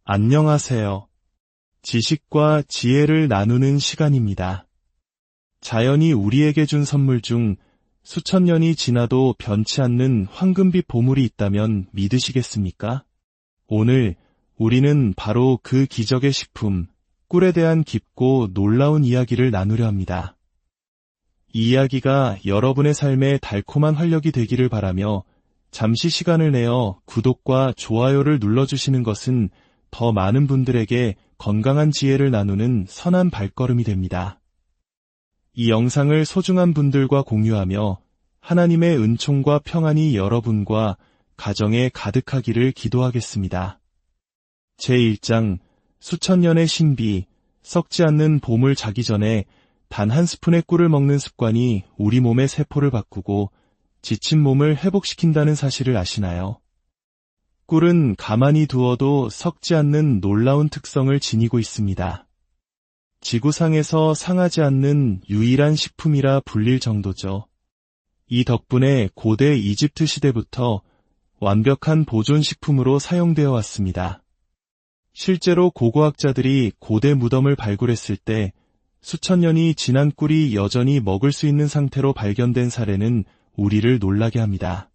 안녕하세요. 지식과 지혜를 나누는 시간입니다. 자연이 우리에게 준 선물 중 수천 년이 지나도 변치 않는 황금빛 보물이 있다면 믿으시겠습니까? 오늘 우리는 바로 그 기적의 식품, 꿀에 대한 깊고 놀라운 이야기를 나누려 합니다. 이 이야기가 여러분의 삶에 달콤한 활력이 되기를 바라며 잠시 시간을 내어 구독과 좋아요를 눌러주시는 것은 더 많은 분들에게 건강한 지혜를 나누는 선한 발걸음이 됩니다. 이 영상을 소중한 분들과 공유하며 하나님의 은총과 평안이 여러분과 가정에 가득하기를 기도하겠습니다. 제1장 수천 년의 신비, 썩지 않는 보물 자기 전에 단 한 스푼의 꿀을 먹는 습관이 우리 몸의 세포를 바꾸고 지친 몸을 회복시킨다는 사실을 아시나요? 꿀은 가만히 두어도 썩지 않는 놀라운 특성을 지니고 있습니다. 지구상에서 상하지 않는 유일한 식품이라 불릴 정도죠. 이 덕분에 고대 이집트 시대부터 완벽한 보존식품으로 사용되어 왔습니다. 실제로 고고학자들이 고대 무덤을 발굴했을 때 수천 년이 지난 꿀이 여전히 먹을 수 있는 상태로 발견된 사례는 우리를 놀라게 합니다.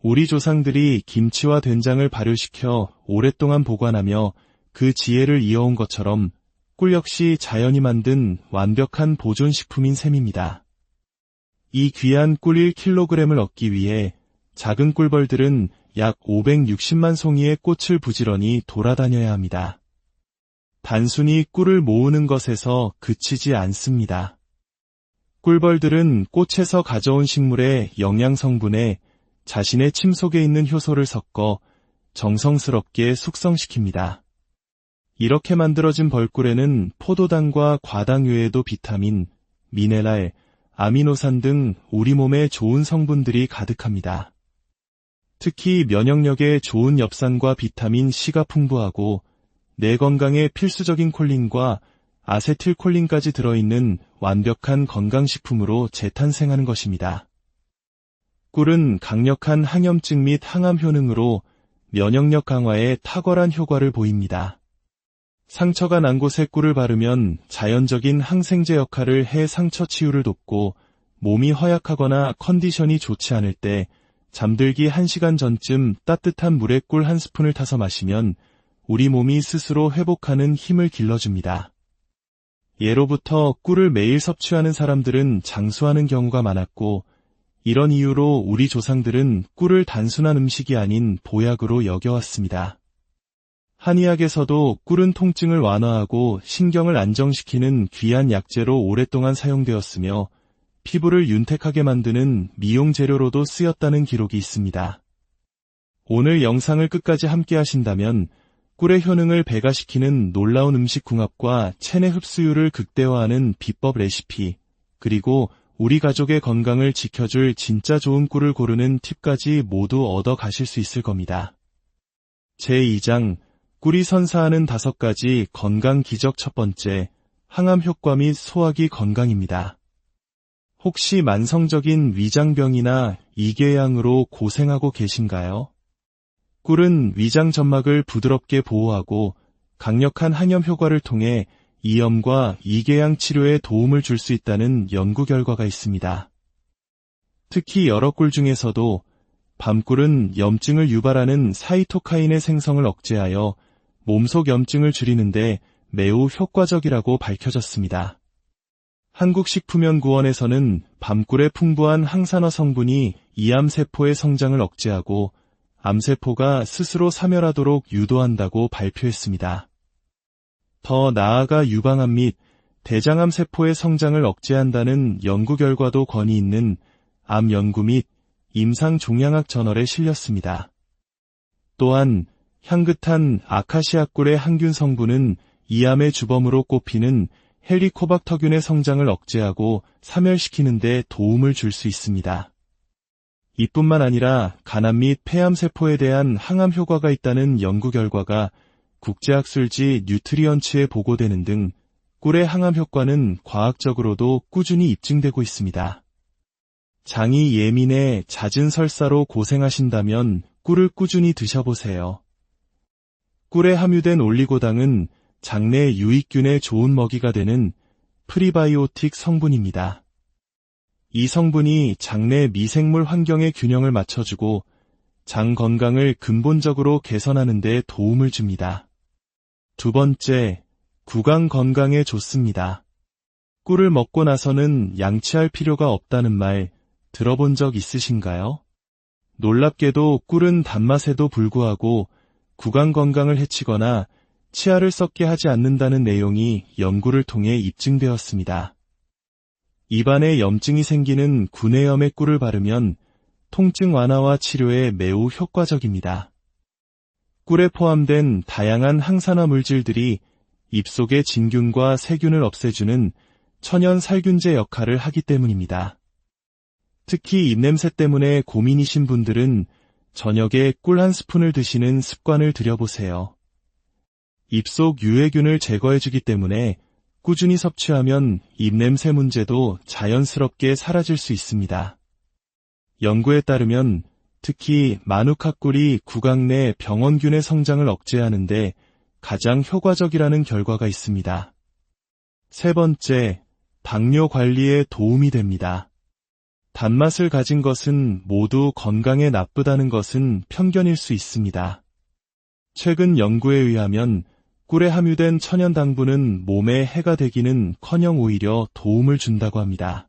우리 조상들이 김치와 된장을 발효시켜 오랫동안 보관하며 그 지혜를 이어온 것처럼 꿀 역시 자연이 만든 완벽한 보존식품인 셈입니다. 이 귀한 꿀 1kg을 얻기 위해 작은 꿀벌들은 약 560만 송이의 꽃을 부지런히 돌아다녀야 합니다. 단순히 꿀을 모으는 것에서 그치지 않습니다. 꿀벌들은 꽃에서 가져온 식물의 영양 성분에 자신의 침 속에 있는 효소를 섞어 정성스럽게 숙성시킵니다. 이렇게 만들어진 벌꿀에는 포도당과 과당 외에도 비타민, 미네랄, 아미노산 등 우리 몸에 좋은 성분들이 가득합니다. 특히 면역력에 좋은 엽산과 비타민 C가 풍부하고 뇌 건강에 필수적인 콜린과 아세틸콜린까지 들어있는 완벽한 건강식품으로 재탄생하는 것입니다. 꿀은 강력한 항염증 및 항암 효능으로 면역력 강화에 탁월한 효과를 보입니다. 상처가 난 곳에 꿀을 바르면 자연적인 항생제 역할을 해 상처 치유를 돕고 몸이 허약하거나 컨디션이 좋지 않을 때 잠들기 1시간 전쯤 따뜻한 물에 꿀 한 스푼을 타서 마시면 우리 몸이 스스로 회복하는 힘을 길러줍니다. 예로부터 꿀을 매일 섭취하는 사람들은 장수하는 경우가 많았고 이런 이유로 우리 조상들은 꿀을 단순한 음식이 아닌 보약으로 여겨왔습니다. 한의학에서도 꿀은 통증을 완화하고 신경을 안정시키는 귀한 약재로 오랫동안 사용되었으며 피부를 윤택하게 만드는 미용 재료로도 쓰였다는 기록이 있습니다. 오늘 영상을 끝까지 함께 하신다면 꿀의 효능을 배가시키는 놀라운 음식 궁합과 체내 흡수율을 극대화하는 비법 레시피, 그리고 우리 가족의 건강을 지켜줄 진짜 좋은 꿀을 고르는 팁까지 모두 얻어 가실 수 있을 겁니다. 제2장 꿀이 선사하는 5가지 건강 기적. 첫 번째, 항암 효과 및 소화기 건강입니다. 혹시 만성적인 위장병이나 이궤양으로 고생하고 계신가요? 꿀은 위장 점막을 부드럽게 보호하고 강력한 항염 효과를 통해 이염과 이궤양 치료에 도움을 줄 수 있다는 연구 결과가 있습니다. 특히 여러 꿀 중에서도 밤꿀은 염증을 유발하는 사이토카인의 생성을 억제하여 몸속 염증을 줄이는데 매우 효과적이라고 밝혀졌습니다. 한국식품연구원에서는 밤꿀의 풍부한 항산화 성분이 이암세포의 성장을 억제하고 암세포가 스스로 사멸하도록 유도한다고 발표했습니다. 더 나아가 유방암 및 대장암 세포의 성장을 억제한다는 연구 결과도 권위 있는 암 연구 및 임상종양학 저널에 실렸습니다. 또한 향긋한 아카시아 꿀의 항균 성분은 이암의 주범으로 꼽히는 헬리코박터균의 성장을 억제하고 사멸시키는 데 도움을 줄 수 있습니다. 이뿐만 아니라 간암 및 폐암 세포에 대한 항암 효과가 있다는 연구 결과가 국제학술지 뉴트리언츠에 보고되는 등 꿀의 항암 효과는 과학적으로도 꾸준히 입증되고 있습니다. 장이 예민해 잦은 설사로 고생하신다면 꿀을 꾸준히 드셔보세요. 꿀에 함유된 올리고당은 장내 유익균에 좋은 먹이가 되는 프리바이오틱 성분입니다. 이 성분이 장내 미생물 환경의 균형을 맞춰주고 장 건강을 근본적으로 개선하는 데 도움을 줍니다. 두 번째, 구강 건강에 좋습니다. 꿀을 먹고 나서는 양치할 필요가 없다는 말 들어본 적 있으신가요? 놀랍게도 꿀은 단맛에도 불구하고 구강 건강을 해치거나 치아를 썩게 하지 않는다는 내용이 연구를 통해 입증되었습니다. 입안에 염증이 생기는 구내염에 꿀을 바르면 통증 완화와 치료에 매우 효과적입니다. 꿀에 포함된 다양한 항산화 물질들이 입속의 진균과 세균을 없애주는 천연 살균제 역할을 하기 때문입니다. 특히 입냄새 때문에 고민이신 분들은 저녁에 꿀 한 스푼을 드시는 습관을 들여보세요. 입속 유해균을 제거해주기 때문에 꾸준히 섭취하면 입냄새 문제도 자연스럽게 사라질 수 있습니다. 연구에 따르면 특히 마누카 꿀이 구강 내 병원균의 성장을 억제하는데 가장 효과적이라는 결과가 있습니다. 세 번째, 당뇨 관리에 도움이 됩니다. 단맛을 가진 것은 모두 건강에 나쁘다는 것은 편견일 수 있습니다. 최근 연구에 의하면 꿀에 함유된 천연 당분은 몸에 해가 되기는커녕 오히려 도움을 준다고 합니다.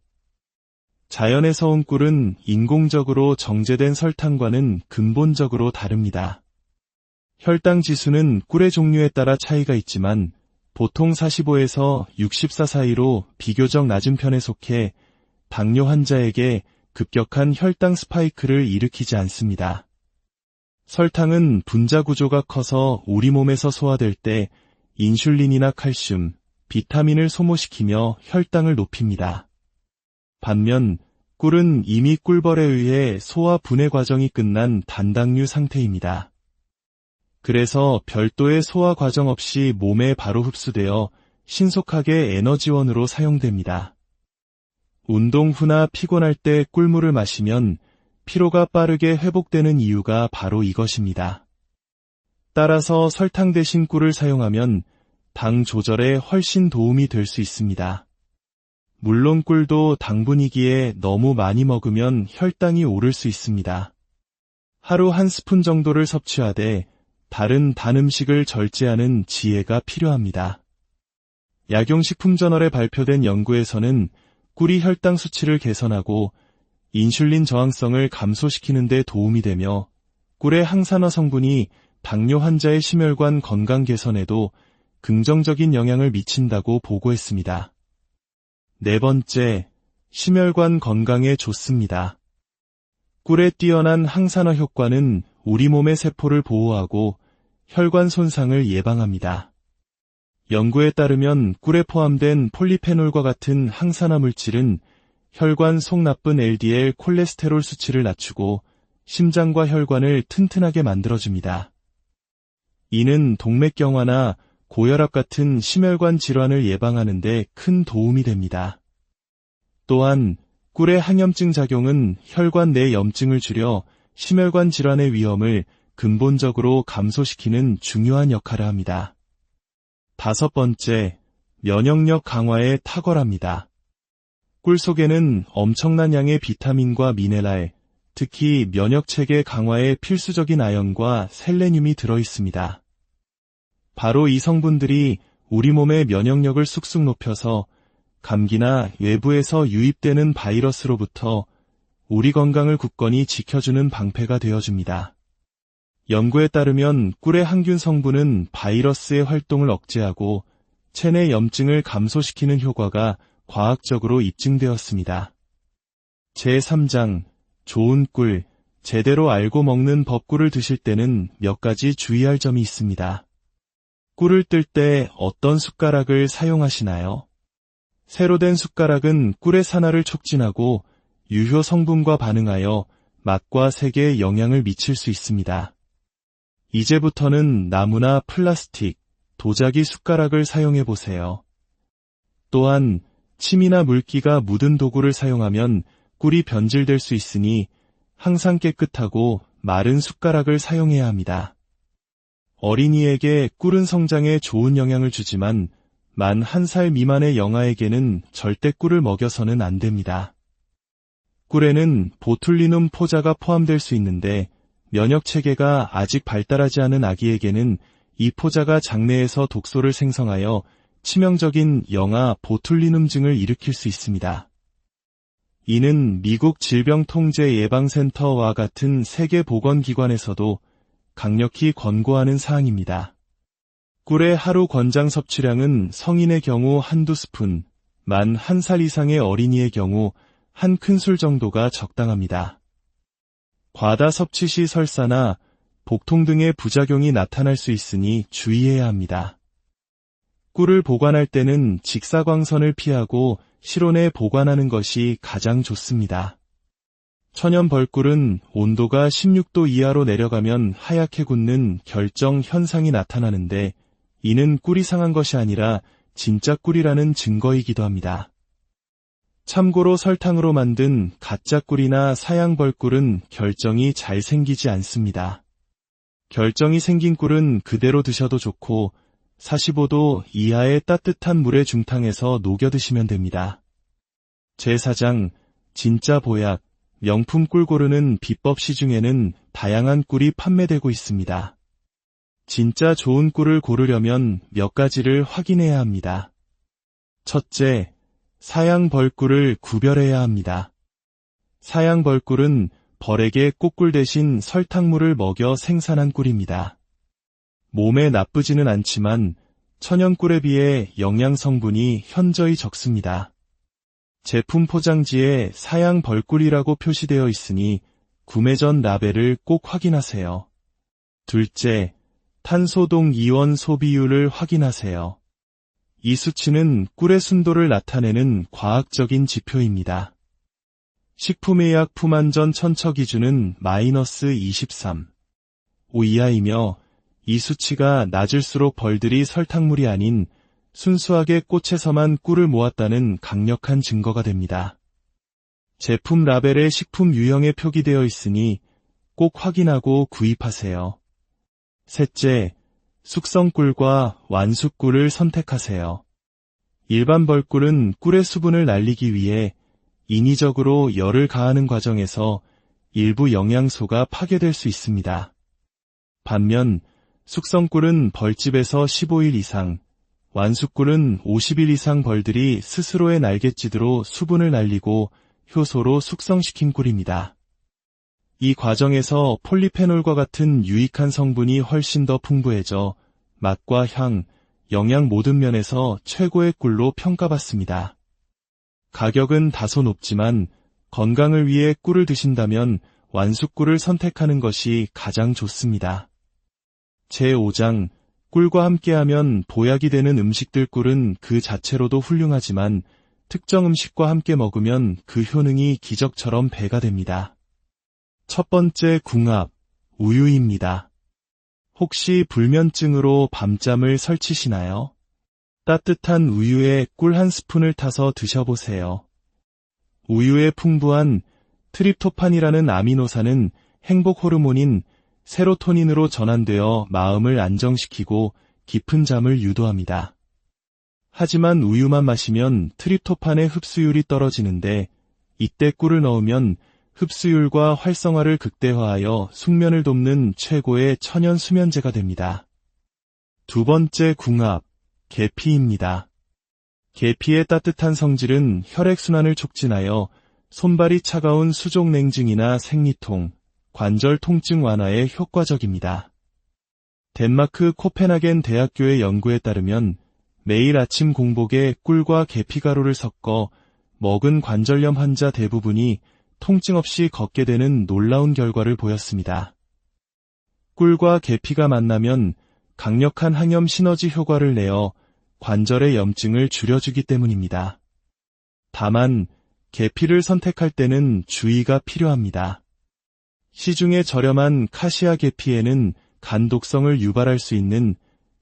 자연에서 온 꿀은 인공적으로 정제된 설탕과는 근본적으로 다릅니다. 혈당 지수는 꿀의 종류에 따라 차이가 있지만 보통 45에서 64 사이로 비교적 낮은 편에 속해 당뇨 환자에게 급격한 혈당 스파이크를 일으키지 않습니다. 설탕은 분자 구조가 커서 우리 몸에서 소화될 때 인슐린이나 칼슘, 비타민을 소모시키며 혈당을 높입니다. 반면 꿀은 이미 꿀벌에 의해 소화 분해 과정이 끝난 단당류 상태입니다. 그래서 별도의 소화 과정 없이 몸에 바로 흡수되어 신속하게 에너지원으로 사용됩니다. 운동 후나 피곤할 때 꿀물을 마시면 피로가 빠르게 회복되는 이유가 바로 이것입니다. 따라서 설탕 대신 꿀을 사용하면 당 조절에 훨씬 도움이 될 수 있습니다. 물론 꿀도 당분이기에 너무 많이 먹으면 혈당이 오를 수 있습니다. 하루 한 스푼 정도를 섭취하되 다른 단 음식을 절제하는 지혜가 필요합니다. 약용식품저널에 발표된 연구에서는 꿀이 혈당 수치를 개선하고 인슐린 저항성을 감소시키는 데 도움이 되며 꿀의 항산화 성분이 당뇨 환자의 심혈관 건강 개선에도 긍정적인 영향을 미친다고 보고했습니다. 네 번째, 심혈관 건강에 좋습니다. 꿀의 뛰어난 항산화 효과는 우리 몸의 세포를 보호하고 혈관 손상을 예방합니다. 연구에 따르면 꿀에 포함된 폴리페놀과 같은 항산화 물질은 혈관 속 나쁜 LDL 콜레스테롤 수치를 낮추고 심장과 혈관을 튼튼하게 만들어줍니다. 이는 동맥경화나 고혈압 같은 심혈관 질환을 예방하는 데 큰 도움이 됩니다. 또한 꿀의 항염증 작용은 혈관 내 염증을 줄여 심혈관 질환의 위험을 근본적으로 감소시키는 중요한 역할을 합니다. 다섯 번째, 면역력 강화에 탁월합니다. 꿀 속에는 엄청난 양의 비타민과 미네랄, 특히 면역체계 강화에 필수적인 아연과 셀레늄이 들어있습니다. 바로 이 성분들이 우리 몸의 면역력을 쑥쑥 높여서 감기나 외부에서 유입되는 바이러스로부터 우리 건강을 굳건히 지켜주는 방패가 되어줍니다. 연구에 따르면 꿀의 항균 성분은 바이러스의 활동을 억제하고 체내 염증을 감소시키는 효과가 과학적으로 입증되었습니다. 제3장, 좋은 꿀, 제대로 알고 먹는 법. 꿀을 드실 때는 몇 가지 주의할 점이 있습니다. 꿀을 뜰 때 어떤 숟가락을 사용하시나요? 새로 된 숟가락은 꿀의 산화를 촉진하고 유효 성분과 반응하여 맛과 색에 영향을 미칠 수 있습니다. 이제부터는 나무나 플라스틱, 도자기 숟가락을 사용해 보세요. 또한 침이나 물기가 묻은 도구를 사용하면 꿀이 변질될 수 있으니 항상 깨끗하고 마른 숟가락을 사용해야 합니다. 어린이에게 꿀은 성장에 좋은 영향을 주지만 만 1살 미만의 영아에게는 절대 꿀을 먹여서는 안 됩니다. 꿀에는 보툴리눔 포자가 포함될 수 있는데 면역체계가 아직 발달하지 않은 아기에게는 이 포자가 장내에서 독소를 생성하여 치명적인 영아 보툴리눔증을 일으킬 수 있습니다. 이는 미국 질병통제예방센터와 같은 세계보건기관에서도 강력히 권고하는 사항입니다. 꿀의 하루 권장 섭취량은 성인의 경우 한두 스푼, 만 1살 이상의 어린이의 경우 한 큰술 정도가 적당합니다. 과다 섭취 시 설사나 복통 등의 부작용이 나타날 수 있으니 주의해야 합니다. 꿀을 보관할 때는 직사광선을 피하고 실온에 보관하는 것이 가장 좋습니다. 천연 벌꿀은 온도가 16도 이하로 내려가면 하얗게 굳는 결정 현상이 나타나는데 이는 꿀이 상한 것이 아니라 진짜 꿀이라는 증거이기도 합니다. 참고로 설탕으로 만든 가짜 꿀이나 사양 벌꿀은 결정이 잘 생기지 않습니다. 결정이 생긴 꿀은 그대로 드셔도 좋고 45도 이하의 따뜻한 물에 중탕해서 녹여 드시면 됩니다. 제4장 진짜 보약 명품 꿀 고르는 비법 시중에는 다양한 꿀이 판매되고 있습니다. 진짜 좋은 꿀을 고르려면 몇 가지를 확인해야 합니다. 첫째, 사양 벌꿀을 구별해야 합니다. 사양 벌꿀은 벌에게 꽃꿀 대신 설탕물을 먹여 생산한 꿀입니다. 몸에 나쁘지는 않지만 천연꿀에 비해 영양 성분이 현저히 적습니다. 제품 포장지에 사양 벌꿀이라고 표시되어 있으니 구매 전 라벨을 꼭 확인하세요. 둘째, 탄소동 이원 소비율을 확인하세요. 이 수치는 꿀의 순도를 나타내는 과학적인 지표입니다. 식품의약 품안전 천처 기준은 -23, 5 이하이며 이 수치가 낮을수록 벌들이 설탕물이 아닌 순수하게 꽃에서만 꿀을 모았다는 강력한 증거가 됩니다. 제품 라벨에 식품 유형에 표기되어 있으니 꼭 확인하고 구입하세요. 셋째, 숙성꿀과 완숙꿀을 선택하세요. 일반 벌꿀은 꿀의 수분을 날리기 위해 인위적으로 열을 가하는 과정에서 일부 영양소가 파괴될 수 있습니다. 반면 숙성꿀은 벌집에서 15일 이상, 완숙꿀은 50일 이상 벌들이 스스로의 날갯짓으로 수분을 날리고 효소로 숙성시킨 꿀입니다. 이 과정에서 폴리페놀과 같은 유익한 성분이 훨씬 더 풍부해져 맛과 향, 영양 모든 면에서 최고의 꿀로 평가받습니다. 가격은 다소 높지만 건강을 위해 꿀을 드신다면 완숙꿀을 선택하는 것이 가장 좋습니다. 제5장 꿀과 함께하면 보약이 되는 음식들. 꿀은 그 자체로도 훌륭하지만 특정 음식과 함께 먹으면 그 효능이 기적처럼 배가 됩니다. 첫 번째 궁합, 우유입니다. 혹시 불면증으로 밤잠을 설치시나요? 따뜻한 우유에 꿀 한 스푼을 타서 드셔보세요. 우유에 풍부한 트립토판이라는 아미노산은 행복 호르몬인 세로토닌으로 전환되어 마음을 안정시키고 깊은 잠을 유도합니다. 하지만 우유만 마시면 트립토판의 흡수율이 떨어지는데 이때 꿀을 넣으면 흡수율과 활성화를 극대화하여 숙면을 돕는 최고의 천연 수면제가 됩니다. 두 번째 궁합, 계피입니다. 계피의 따뜻한 성질은 혈액순환을 촉진하여 손발이 차가운 수족냉증이나 생리통, 관절 통증 완화에 효과적입니다. 덴마크 코펜하겐 대학교의 연구에 따르면 매일 아침 공복에 꿀과 계피가루를 섞어 먹은 관절염 환자 대부분이 통증 없이 걷게 되는 놀라운 결과를 보였습니다. 꿀과 계피가 만나면 강력한 항염 시너지 효과를 내어 관절의 염증을 줄여주기 때문입니다. 다만 계피를 선택할 때는 주의가 필요합니다. 시중에 저렴한 카시아 계피에는 간 독성을 유발할 수 있는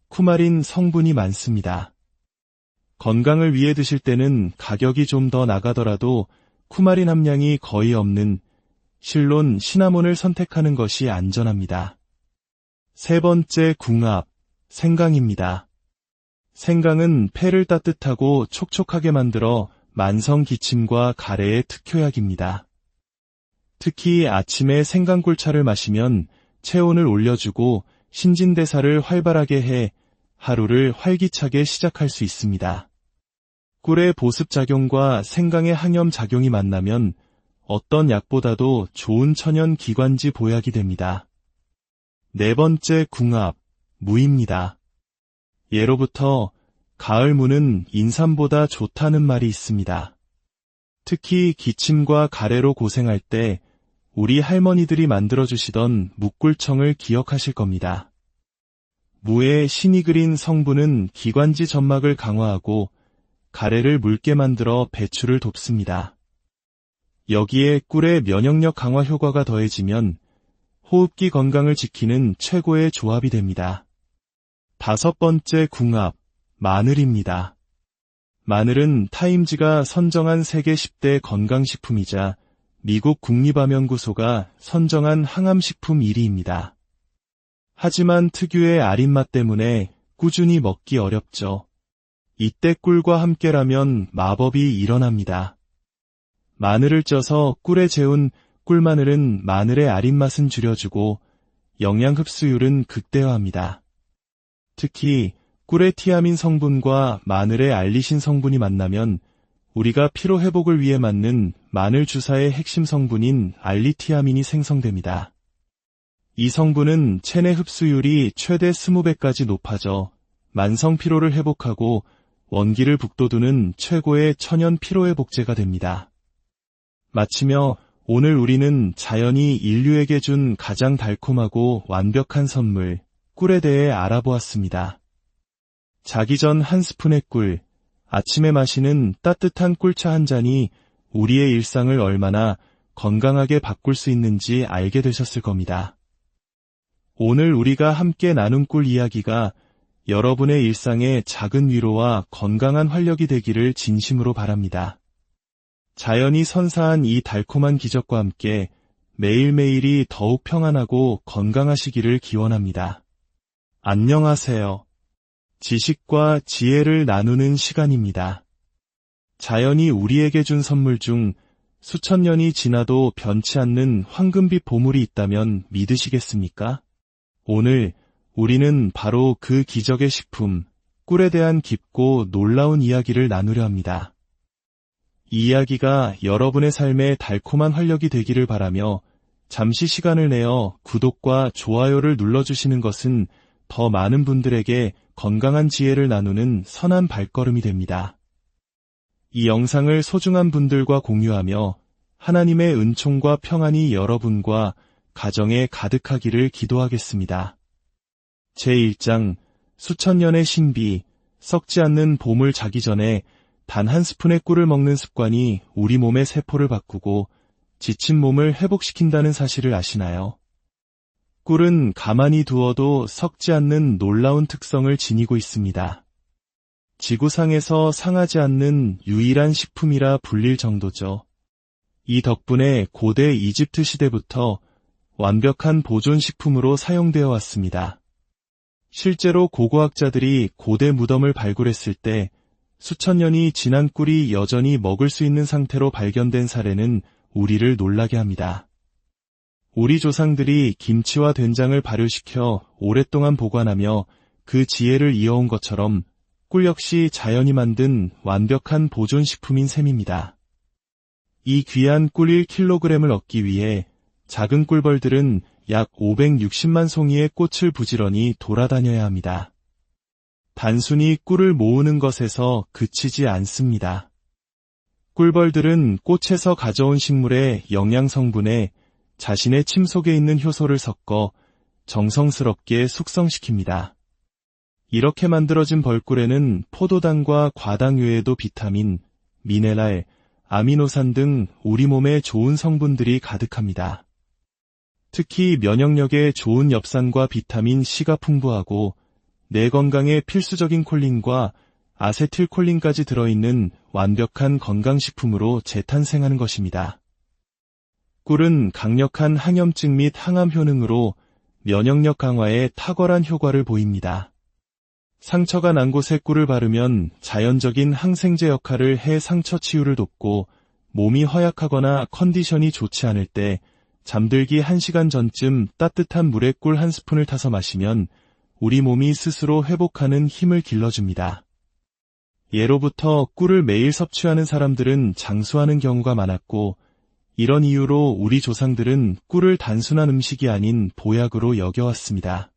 쿠마린 성분이 많습니다. 건강을 위해 드실 때는 가격이 좀 더 나가더라도 쿠마린 함량이 거의 없는 실론 시나몬을 선택하는 것이 안전합니다. 세 번째 궁합, 생강입니다. 생강은 폐를 따뜻하고 촉촉하게 만들어 만성 기침과 가래의 특효약입니다. 특히 아침에 생강꿀차를 마시면 체온을 올려주고 신진대사를 활발하게 해 하루를 활기차게 시작할 수 있습니다. 꿀의 보습작용과 생강의 항염작용이 만나면 어떤 약보다도 좋은 천연 기관지 보약이 됩니다. 네 번째 궁합, 무입니다. 예로부터 가을 무는 인삼보다 좋다는 말이 있습니다. 특히 기침과 가래로 고생할 때 우리 할머니들이 만들어주시던 무꿀청을 기억하실 겁니다. 무의 신이 그린 성분은 기관지 점막을 강화하고 가래를 묽게 만들어 배출을 돕습니다. 여기에 꿀의 면역력 강화 효과가 더해지면 호흡기 건강을 지키는 최고의 조합이 됩니다. 다섯 번째 궁합, 마늘입니다. 마늘은 타임지가 선정한 세계 10대 건강식품이자 미국 국립암연구소가 선정한 항암식품 1위입니다. 하지만 특유의 아린 맛 때문에 꾸준히 먹기 어렵죠. 이때 꿀과 함께라면 마법이 일어납니다. 마늘을 쪄서 꿀에 재운 꿀마늘은 마늘의 아린 맛은 줄여주고 영양 흡수율은 극대화합니다. 특히 꿀의 티아민 성분과 마늘의 알리신 성분이 만나면 우리가 피로 회복을 위해 맞는 마늘 주사의 핵심 성분인 알리티아민이 생성됩니다. 이 성분은 체내 흡수율이 최대 20배까지 높아져 만성 피로를 회복하고 원기를 북돋우는 최고의 천연 피로회복제가 됩니다. 마치며 오늘 우리는 자연이 인류에게 준 가장 달콤하고 완벽한 선물, 꿀에 대해 알아보았습니다. 자기 전 한 스푼의 꿀, 아침에 마시는 따뜻한 꿀차 한 잔이 우리의 일상을 얼마나 건강하게 바꿀 수 있는지 알게 되셨을 겁니다. 오늘 우리가 함께 나눈 꿀 이야기가 여러분의 일상에 작은 위로와 건강한 활력이 되기를 진심으로 바랍니다. 자연이 선사한 이 달콤한 기적과 함께 매일매일이 더욱 평안하고 건강하시기를 기원합니다. 안녕하세요. 지식과 지혜를 나누는 시간입니다. 자연이 우리에게 준 선물 중 수천 년이 지나도 변치 않는 황금빛 보물이 있다면 믿으시겠습니까? 오늘 우리는 바로 그 기적의 식품, 꿀에 대한 깊고 놀라운 이야기를 나누려 합니다. 이 이야기가 여러분의 삶에 달콤한 활력이 되기를 바라며 잠시 시간을 내어 구독과 좋아요를 눌러주시는 것은 더 많은 분들에게 건강한 지혜를 나누는 선한 발걸음이 됩니다. 이 영상을 소중한 분들과 공유하며 하나님의 은총과 평안이 여러분과 가정에 가득하기를 기도하겠습니다. 제1장 수천 년의 신비, 썩지 않는 보물 자기 전에 단 한 스푼의 꿀을 먹는 습관이 우리 몸의 세포를 바꾸고 지친 몸을 회복시킨다는 사실을 아시나요? 꿀은 가만히 두어도 썩지 않는 놀라운 특성을 지니고 있습니다. 지구상에서 상하지 않는 유일한 식품이라 불릴 정도죠. 이 덕분에 고대 이집트 시대부터 완벽한 보존식품으로 사용되어 왔습니다. 실제로 고고학자들이 고대 무덤을 발굴했을 때 수천 년이 지난 꿀이 여전히 먹을 수 있는 상태로 발견된 사례는 우리를 놀라게 합니다. 우리 조상들이 김치와 된장을 발효시켜 오랫동안 보관하며 그 지혜를 이어온 것처럼 꿀 역시 자연이 만든 완벽한 보존식품인 셈입니다. 이 귀한 꿀 1kg을 얻기 위해 작은 꿀벌들은 약 560만 송이의 꽃을 부지런히 돌아다녀야 합니다. 단순히 꿀을 모으는 것에서 그치지 않습니다. 꿀벌들은 꽃에서 가져온 식물의 영양 성분에 자신의 침 속에 있는 효소를 섞어 정성스럽게 숙성시킵니다. 이렇게 만들어진 벌꿀에는 포도당과 과당 외에도 비타민, 미네랄, 아미노산 등 우리 몸에 좋은 성분들이 가득합니다. 특히 면역력에 좋은 엽산과 비타민 C가 풍부하고 뇌 건강에 필수적인 콜린과 아세틸콜린까지 들어있는 완벽한 건강식품으로 재탄생하는 것입니다. 꿀은 강력한 항염증 및 항암 효능으로 면역력 강화에 탁월한 효과를 보입니다. 상처가 난 곳에 꿀을 바르면 자연적인 항생제 역할을 해 상처 치유를 돕고 몸이 허약하거나 컨디션이 좋지 않을 때 잠들기 1시간 전쯤 따뜻한 물에 꿀 한 스푼을 타서 마시면 우리 몸이 스스로 회복하는 힘을 길러줍니다. 예로부터 꿀을 매일 섭취하는 사람들은 장수하는 경우가 많았고 이런 이유로 우리 조상들은 꿀을 단순한 음식이 아닌 보약으로 여겨왔습니다.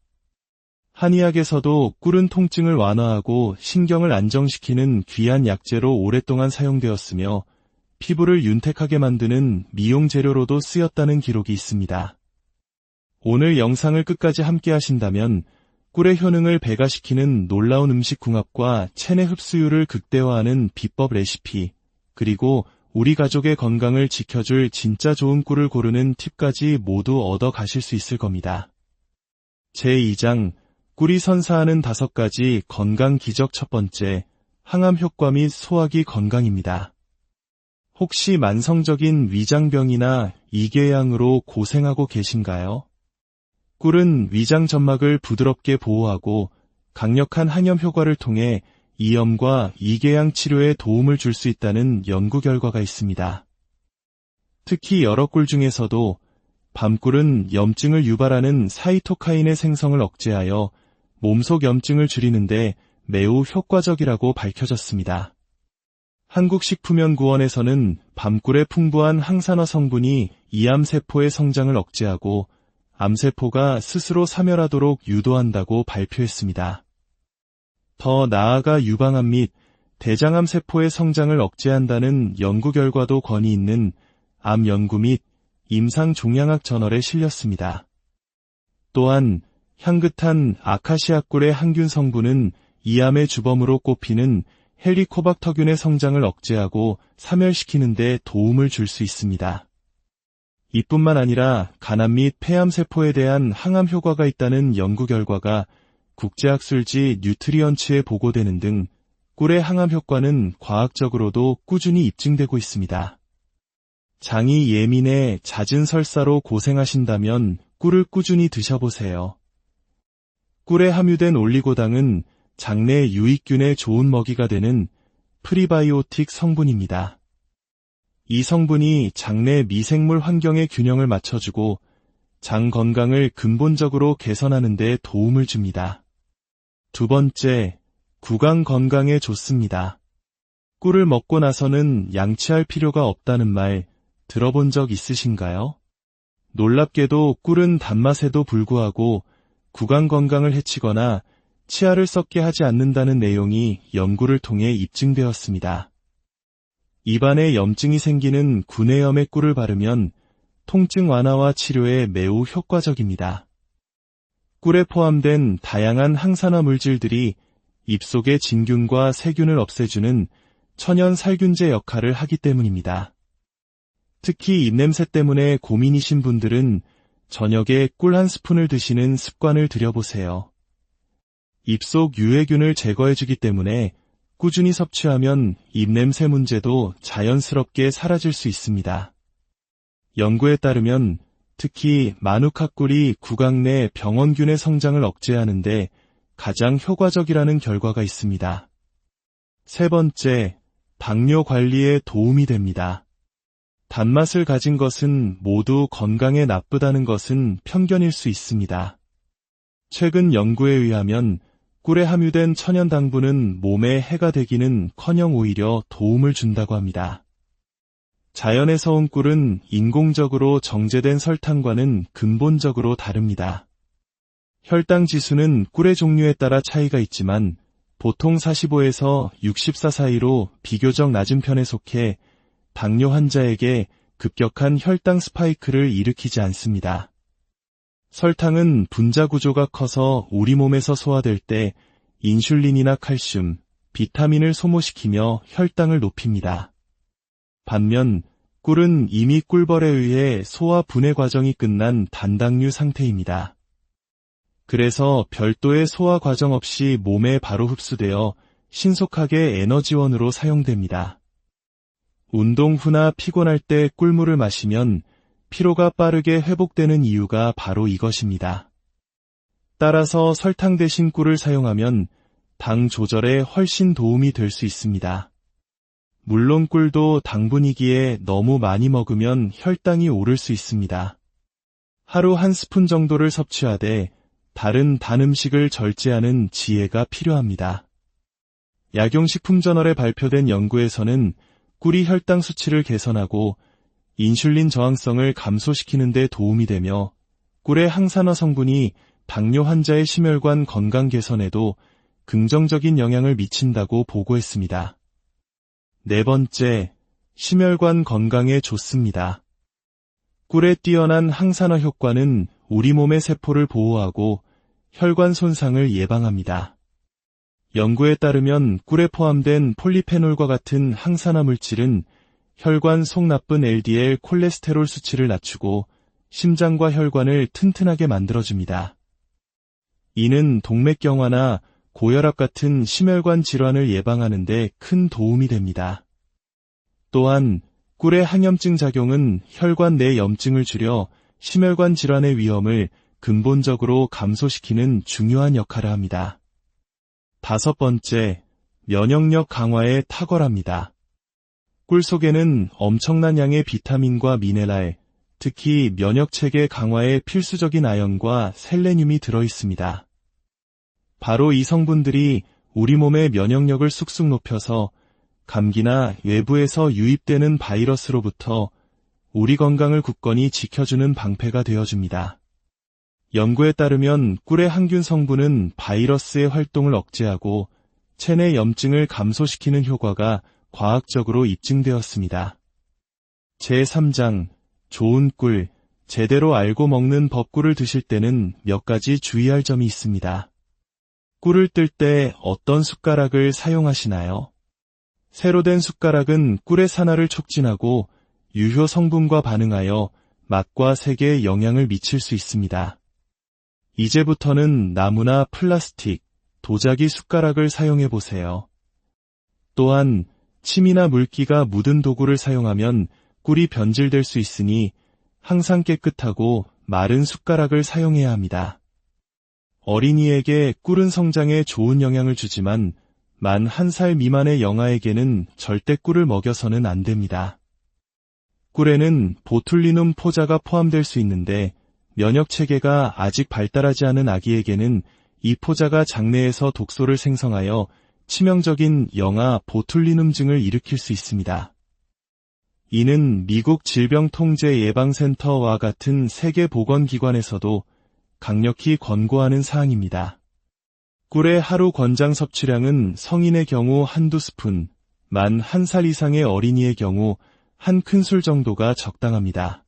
한의학에서도 꿀은 통증을 완화하고 신경을 안정시키는 귀한 약재로 오랫동안 사용되었으며 피부를 윤택하게 만드는 미용 재료로도 쓰였다는 기록이 있습니다. 오늘 영상을 끝까지 함께 하신다면 꿀의 효능을 배가시키는 놀라운 음식 궁합과 체내 흡수율을 극대화하는 비법 레시피, 그리고 우리 가족의 건강을 지켜줄 진짜 좋은 꿀을 고르는 팁까지 모두 얻어 가실 수 있을 겁니다. 제2장, 꿀이 선사하는 5가지 건강 기적. 첫 번째, 항암 효과 및 소화기 건강입니다. 혹시 만성적인 위장병이나 이궤양으로 고생하고 계신가요? 꿀은 위장 점막을 부드럽게 보호하고 강력한 항염 효과를 통해 이염과 이궤양 치료에 도움을 줄 수 있다는 연구 결과가 있습니다. 특히 여러 꿀 중에서도 밤꿀은 염증을 유발하는 사이토카인의 생성을 억제하여 몸속 염증을 줄이는데 매우 효과적이라고 밝혀졌습니다. 한국식품연구원에서는 밤꿀의 풍부한 항산화 성분이 이암세포의 성장을 억제하고 암세포가 스스로 사멸하도록 유도한다고 발표했습니다. 더 나아가 유방암 및 대장암 세포의 성장을 억제한다는 연구 결과도 권위 있는 암 연구 및 임상 종양학 저널에 실렸습니다. 또한 향긋한 아카시아 꿀의 항균 성분은 이암의 주범으로 꼽히는 헬리코박터균의 성장을 억제하고 사멸시키는 데 도움을 줄 수 있습니다. 이뿐만 아니라 간암 및 폐암 세포에 대한 항암 효과가 있다는 연구 결과가 국제학술지 뉴트리언츠에 보고되는 등 꿀의 항암 효과는 과학적으로도 꾸준히 입증되고 있습니다. 장이 예민해 잦은 설사로 고생하신다면 꿀을 꾸준히 드셔보세요. 꿀에 함유된 올리고당은 장내 유익균의 좋은 먹이가 되는 프리바이오틱 성분입니다. 이 성분이 장내 미생물 환경의 균형을 맞춰주고 장 건강을 근본적으로 개선하는 데 도움을 줍니다. 두 번째, 구강 건강에 좋습니다. 꿀을 먹고 나서는 양치할 필요가 없다는 말 들어본 적 있으신가요? 놀랍게도 꿀은 단맛에도 불구하고 구강 건강을 해치거나 치아를 썩게 하지 않는다는 내용이 연구를 통해 입증되었습니다. 입안에 염증이 생기는 구내염에 꿀을 바르면 통증 완화와 치료에 매우 효과적입니다. 꿀에 포함된 다양한 항산화 물질들이 입속의 진균과 세균을 없애주는 천연 살균제 역할을 하기 때문입니다. 특히 입냄새 때문에 고민이신 분들은 저녁에 꿀 한 스푼을 드시는 습관을 들여보세요. 입속 유해균을 제거해주기 때문에 꾸준히 섭취하면 입냄새 문제도 자연스럽게 사라질 수 있습니다. 연구에 따르면 특히 마누카 꿀이 구강 내 병원균의 성장을 억제하는데 가장 효과적이라는 결과가 있습니다. 세 번째, 당뇨 관리에 도움이 됩니다. 단맛을 가진 것은 모두 건강에 나쁘다는 것은 편견일 수 있습니다. 최근 연구에 의하면 꿀에 함유된 천연 당분은 몸에 해가 되기는커녕 오히려 도움을 준다고 합니다. 자연에서 온 꿀은 인공적으로 정제된 설탕과는 근본적으로 다릅니다. 혈당 지수는 꿀의 종류에 따라 차이가 있지만 보통 45에서 64 사이로 비교적 낮은 편에 속해 당뇨 환자에게 급격한 혈당 스파이크를 일으키지 않습니다. 설탕은 분자 구조가 커서 우리 몸에서 소화될 때 인슐린이나 칼슘, 비타민을 소모시키며 혈당을 높입니다. 반면 꿀은 이미 꿀벌에 의해 소화 분해 과정이 끝난 단당류 상태입니다. 그래서 별도의 소화 과정 없이 몸에 바로 흡수되어 신속하게 에너지원으로 사용됩니다. 운동 후나 피곤할 때 꿀물을 마시면 피로가 빠르게 회복되는 이유가 바로 이것입니다. 따라서 설탕 대신 꿀을 사용하면 당 조절에 훨씬 도움이 될 수 있습니다. 물론 꿀도 당분이기에 너무 많이 먹으면 혈당이 오를 수 있습니다. 하루 1스푼 정도를 섭취하되 다른 단 음식을 절제하는 지혜가 필요합니다. 약용식품저널에 발표된 연구에서는 꿀이 혈당 수치를 개선하고 인슐린 저항성을 감소시키는 데 도움이 되며 꿀의 항산화 성분이 당뇨 환자의 심혈관 건강 개선에도 긍정적인 영향을 미친다고 보고했습니다. 네 번째, 심혈관 건강에 좋습니다. 꿀의 뛰어난 항산화 효과는 우리 몸의 세포를 보호하고 혈관 손상을 예방합니다. 연구에 따르면 꿀에 포함된 폴리페놀과 같은 항산화 물질은 혈관 속 나쁜 LDL 콜레스테롤 수치를 낮추고 심장과 혈관을 튼튼하게 만들어줍니다. 이는 동맥경화나 고혈압 같은 심혈관 질환을 예방하는 데 큰 도움이 됩니다. 또한 꿀의 항염증 작용은 혈관 내 염증을 줄여 심혈관 질환의 위험을 근본적으로 감소시키는 중요한 역할을 합니다. 다섯 번째, 면역력 강화에 탁월합니다. 꿀 속에는 엄청난 양의 비타민과 미네랄, 특히 면역체계 강화에 필수적인 아연과 셀레늄이 들어있습니다. 바로 이 성분들이 우리 몸의 면역력을 쑥쑥 높여서 감기나 외부에서 유입되는 바이러스로부터 우리 건강을 굳건히 지켜주는 방패가 되어줍니다. 연구에 따르면 꿀의 항균 성분은 바이러스의 활동을 억제하고 체내 염증을 감소시키는 효과가 과학적으로 입증되었습니다. 제3장, 좋은 꿀, 제대로 알고 먹는 법. 꿀을 드실 때는 몇 가지 주의할 점이 있습니다. 꿀을 뜰 때 어떤 숟가락을 사용하시나요? 새로 된 숟가락은 꿀의 산화를 촉진하고 유효 성분과 반응하여 맛과 색에 영향을 미칠 수 있습니다. 이제부터는 나무나 플라스틱, 도자기 숟가락을 사용해 보세요. 또한 침이나 물기가 묻은 도구를 사용하면 꿀이 변질될 수 있으니 항상 깨끗하고 마른 숟가락을 사용해야 합니다. 어린이에게 꿀은 성장에 좋은 영향을 주지만 만 1살 미만의 영아에게는 절대 꿀을 먹여서는 안 됩니다. 꿀에는 보툴리눔 포자가 포함될 수 있는데 면역체계가 아직 발달하지 않은 아기에게는 이 포자가 장내에서 독소를 생성하여 치명적인 영아 보툴리눔증을 일으킬 수 있습니다. 이는 미국 질병통제예방센터와 같은 세계보건기관에서도 강력히 권고하는 사항입니다. 꿀의 하루 권장 섭취량은 성인의 경우 한두 스푼, 만 1살 이상의 어린이의 경우 한 큰술 정도가 적당합니다.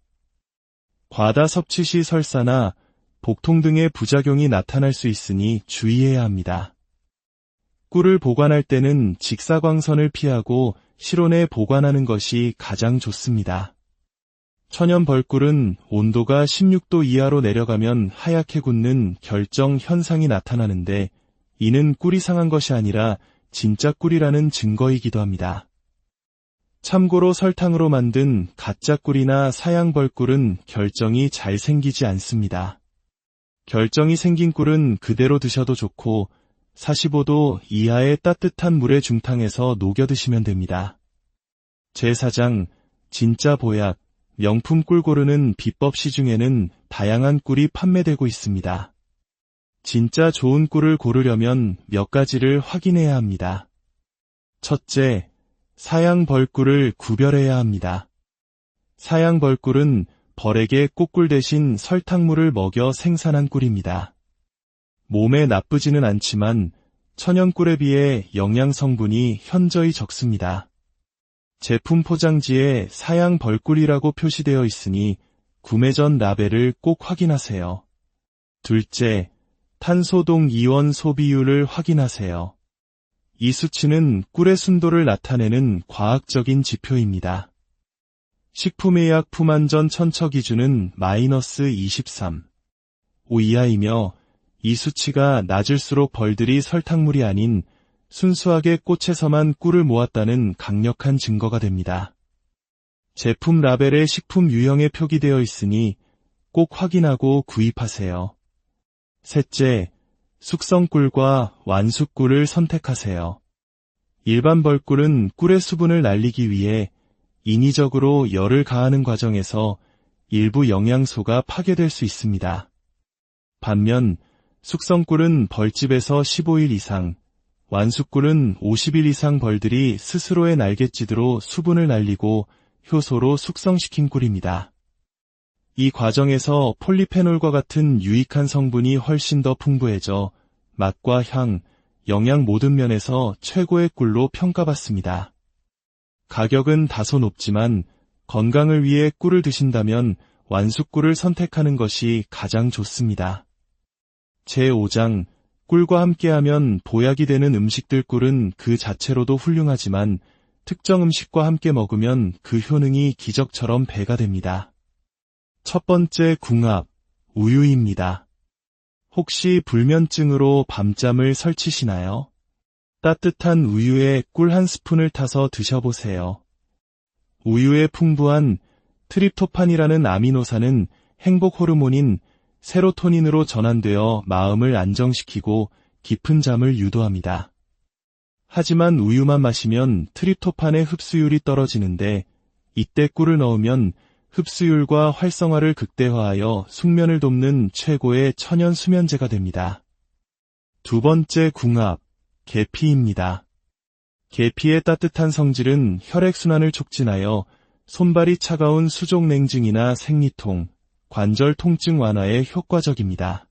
과다 섭취 시 설사나 복통 등의 부작용이 나타날 수 있으니 주의해야 합니다. 꿀을 보관할 때는 직사광선을 피하고 실온에 보관하는 것이 가장 좋습니다. 천연 벌꿀은 온도가 16도 이하로 내려가면 하얗게 굳는 결정 현상이 나타나는데 이는 꿀이 상한 것이 아니라 진짜 꿀이라는 증거이기도 합니다. 참고로 설탕으로 만든 가짜 꿀이나 사양 벌꿀은 결정이 잘 생기지 않습니다. 결정이 생긴 꿀은 그대로 드셔도 좋고 45도 이하의 따뜻한 물에 중탕해서 녹여 드시면 됩니다. 제4장, 진짜 보약, 명품 꿀 고르는 비법. 시중에는 다양한 꿀이 판매되고 있습니다. 진짜 좋은 꿀을 고르려면 몇 가지를 확인해야 합니다. 첫째, 사양 벌꿀을 구별해야 합니다. 사양 벌꿀은 벌에게 꽃꿀 대신 설탕물을 먹여 생산한 꿀입니다. 몸에 나쁘지는 않지만 천연 꿀에 비해 영양 성분이 현저히 적습니다. 제품 포장지에 사양 벌꿀이라고 표시되어 있으니 구매 전 라벨을 꼭 확인하세요. 둘째, 탄소동 이온 소비율을 확인하세요. 이 수치는 꿀의 순도를 나타내는 과학적인 지표입니다. 식품의약 품안전 천처 기준은 -23, 5 이하이며 이 수치가 낮을수록 벌들이 설탕물이 아닌 순수하게 꽃에서만 꿀을 모았다는 강력한 증거가 됩니다. 제품 라벨에 식품 유형에 표기되어 있으니 꼭 확인하고 구입하세요. 셋째, 숙성꿀과 완숙꿀을 선택하세요. 일반 벌꿀은 꿀의 수분을 날리기 위해 인위적으로 열을 가하는 과정에서 일부 영양소가 파괴될 수 있습니다. 반면 숙성꿀은 벌집에서 15일 이상, 완숙꿀은 50일 이상 벌들이 스스로의 날갯짓으로 수분을 날리고 효소로 숙성시킨 꿀입니다. 이 과정에서 폴리페놀과 같은 유익한 성분이 훨씬 더 풍부해져 맛과 향, 영양 모든 면에서 최고의 꿀로 평가받습니다. 가격은 다소 높지만 건강을 위해 꿀을 드신다면 완숙꿀을 선택하는 것이 가장 좋습니다. 제5장, 꿀과 함께하면 보약이 되는 음식들. 꿀은 그 자체로도 훌륭하지만 특정 음식과 함께 먹으면 그 효능이 기적처럼 배가 됩니다. 첫 번째 궁합, 우유입니다. 혹시 불면증으로 밤잠을 설치시나요? 따뜻한 우유에 꿀 한 스푼을 타서 드셔보세요. 우유에 풍부한 트립토판이라는 아미노산은 행복 호르몬인 세로토닌으로 전환되어 마음을 안정시키고 깊은 잠을 유도합니다. 하지만 우유만 마시면 트립토판의 흡수율이 떨어지는데 이때 꿀을 넣으면 흡수율과 활성화를 극대화하여 숙면을 돕는 최고의 천연 수면제가 됩니다. 두 번째 궁합, 계피입니다. 계피의 따뜻한 성질은 혈액순환을 촉진하여 손발이 차가운 수족냉증이나 생리통, 관절 통증 완화에 효과적입니다.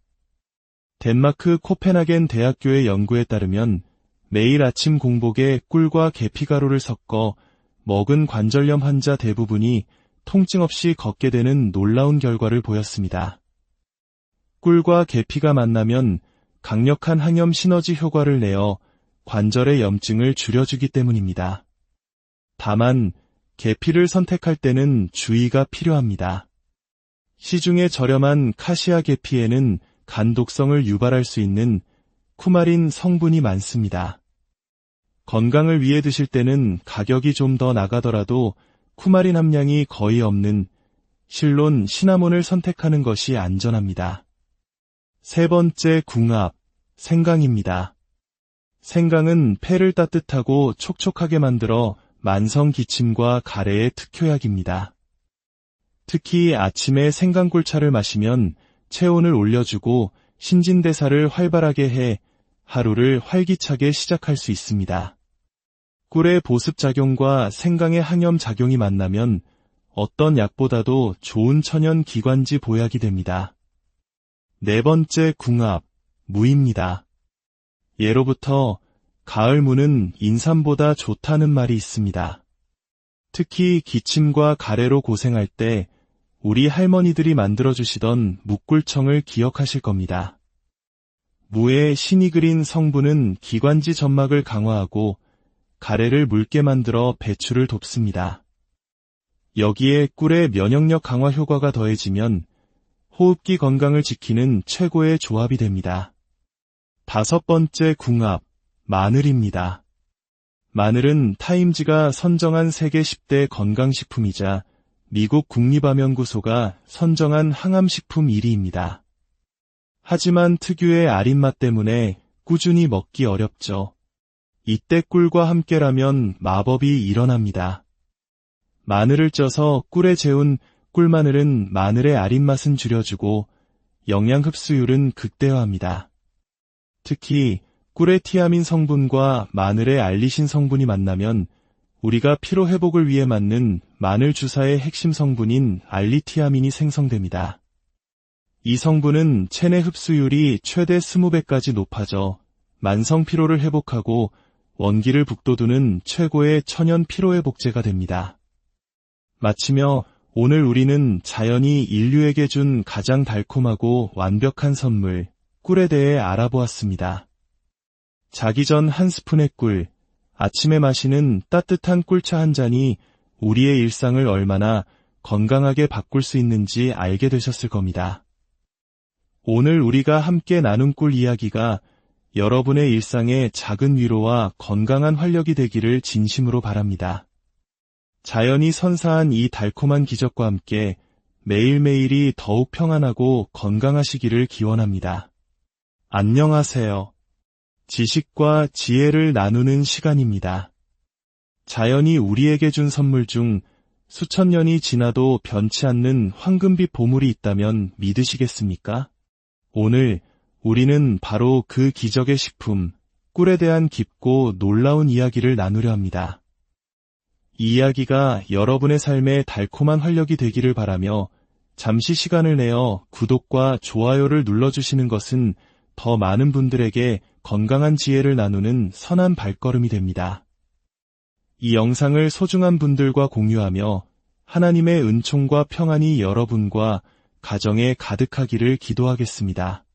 덴마크 코펜하겐 대학교의 연구에 따르면 매일 아침 공복에 꿀과 계피가루를 섞어 먹은 관절염 환자 대부분이 통증 없이 걷게 되는 놀라운 결과를 보였습니다. 꿀과 계피가 만나면 강력한 항염 시너지 효과를 내어 관절의 염증을 줄여주기 때문입니다. 다만 계피를 선택할 때는 주의가 필요합니다. 시중에 저렴한 카시아 계피에는 간 독성을 유발할 수 있는 쿠마린 성분이 많습니다. 건강을 위해 드실 때는 가격이 좀 더 나가더라도 쿠마린 함량이 거의 없는 실론 시나몬을 선택하는 것이 안전합니다. 세 번째 궁합, 생강입니다. 생강은 폐를 따뜻하고 촉촉하게 만들어 만성 기침과 가래의 특효약입니다. 특히 아침에 생강꿀차를 마시면 체온을 올려주고 신진대사를 활발하게 해 하루를 활기차게 시작할 수 있습니다. 꿀의 보습작용과 생강의 항염작용이 만나면 어떤 약보다도 좋은 천연 기관지 보약이 됩니다. 네 번째 궁합, 무입니다. 예로부터 가을 무는 인삼보다 좋다는 말이 있습니다. 특히 기침과 가래로 고생할 때 우리 할머니들이 만들어주시던 무꿀청을 기억하실 겁니다. 무의 신이 그린 성분은 기관지 점막을 강화하고 가래를 묽게 만들어 배출을 돕습니다. 여기에 꿀의 면역력 강화 효과가 더해지면 호흡기 건강을 지키는 최고의 조합이 됩니다. 다섯 번째 궁합, 마늘입니다. 마늘은 타임지가 선정한 세계 10대 건강식품이자 미국 국립암연구소가 선정한 항암식품 1위입니다. 하지만 특유의 아린 맛 때문에 꾸준히 먹기 어렵죠. 이때 꿀과 함께라면 마법이 일어납니다. 마늘을 쪄서 꿀에 재운 꿀마늘은 마늘의 아린 맛은 줄여주고 영양 흡수율은 극대화합니다. 특히 꿀의 티아민 성분과 마늘의 알리신 성분이 만나면 우리가 피로 회복을 위해 맞는 마늘 주사의 핵심 성분인 알리티아민이 생성됩니다. 이 성분은 체내 흡수율이 최대 20배까지 높아져 만성 피로를 회복하고 원기를 북돋우는 최고의 천연 피로회복제가 됩니다. 마치며 오늘 우리는 자연이 인류에게 준 가장 달콤하고 완벽한 선물, 꿀에 대해 알아보았습니다. 자기 전 한 스푼의 꿀, 아침에 마시는 따뜻한 꿀차 한 잔이 우리의 일상을 얼마나 건강하게 바꿀 수 있는지 알게 되셨을 겁니다. 오늘 우리가 함께 나눈 꿀 이야기가 여러분의 일상에 작은 위로와 건강한 활력이 되기를 진심으로 바랍니다. 자연이 선사한 이 달콤한 기적과 함께 매일매일이 더욱 평안하고 건강하시기를 기원합니다. 안녕하세요. 지식과 지혜를 나누는 시간입니다. 자연이 우리에게 준 선물 중 수천 년이 지나도 변치 않는 황금빛 보물이 있다면 믿으시겠습니까? 오늘 우리는 바로 그 기적의 식품, 꿀에 대한 깊고 놀라운 이야기를 나누려 합니다. 이 이야기가 여러분의 삶에 달콤한 활력이 되기를 바라며 잠시 시간을 내어 구독과 좋아요를 눌러주시는 것은 더 많은 분들에게 건강한 지혜를 나누는 선한 발걸음이 됩니다. 이 영상을 소중한 분들과 공유하며 하나님의 은총과 평안이 여러분과 가정에 가득하기를 기도하겠습니다.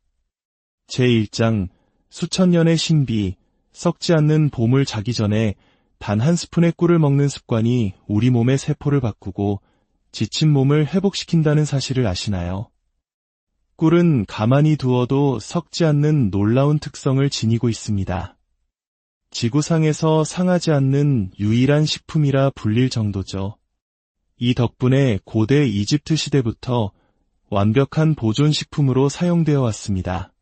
제1장 수천 년의 신비, 썩지 않는 보물 자기 전에 단 한 스푼의 꿀을 먹는 습관이 우리 몸의 세포를 바꾸고 지친 몸을 회복시킨다는 사실을 아시나요? 꿀은 가만히 두어도 썩지 않는 놀라운 특성을 지니고 있습니다. 지구상에서 상하지 않는 유일한 식품이라 불릴 정도죠. 이 덕분에 고대 이집트 시대부터 완벽한 보존식품으로 사용되어 왔습니다.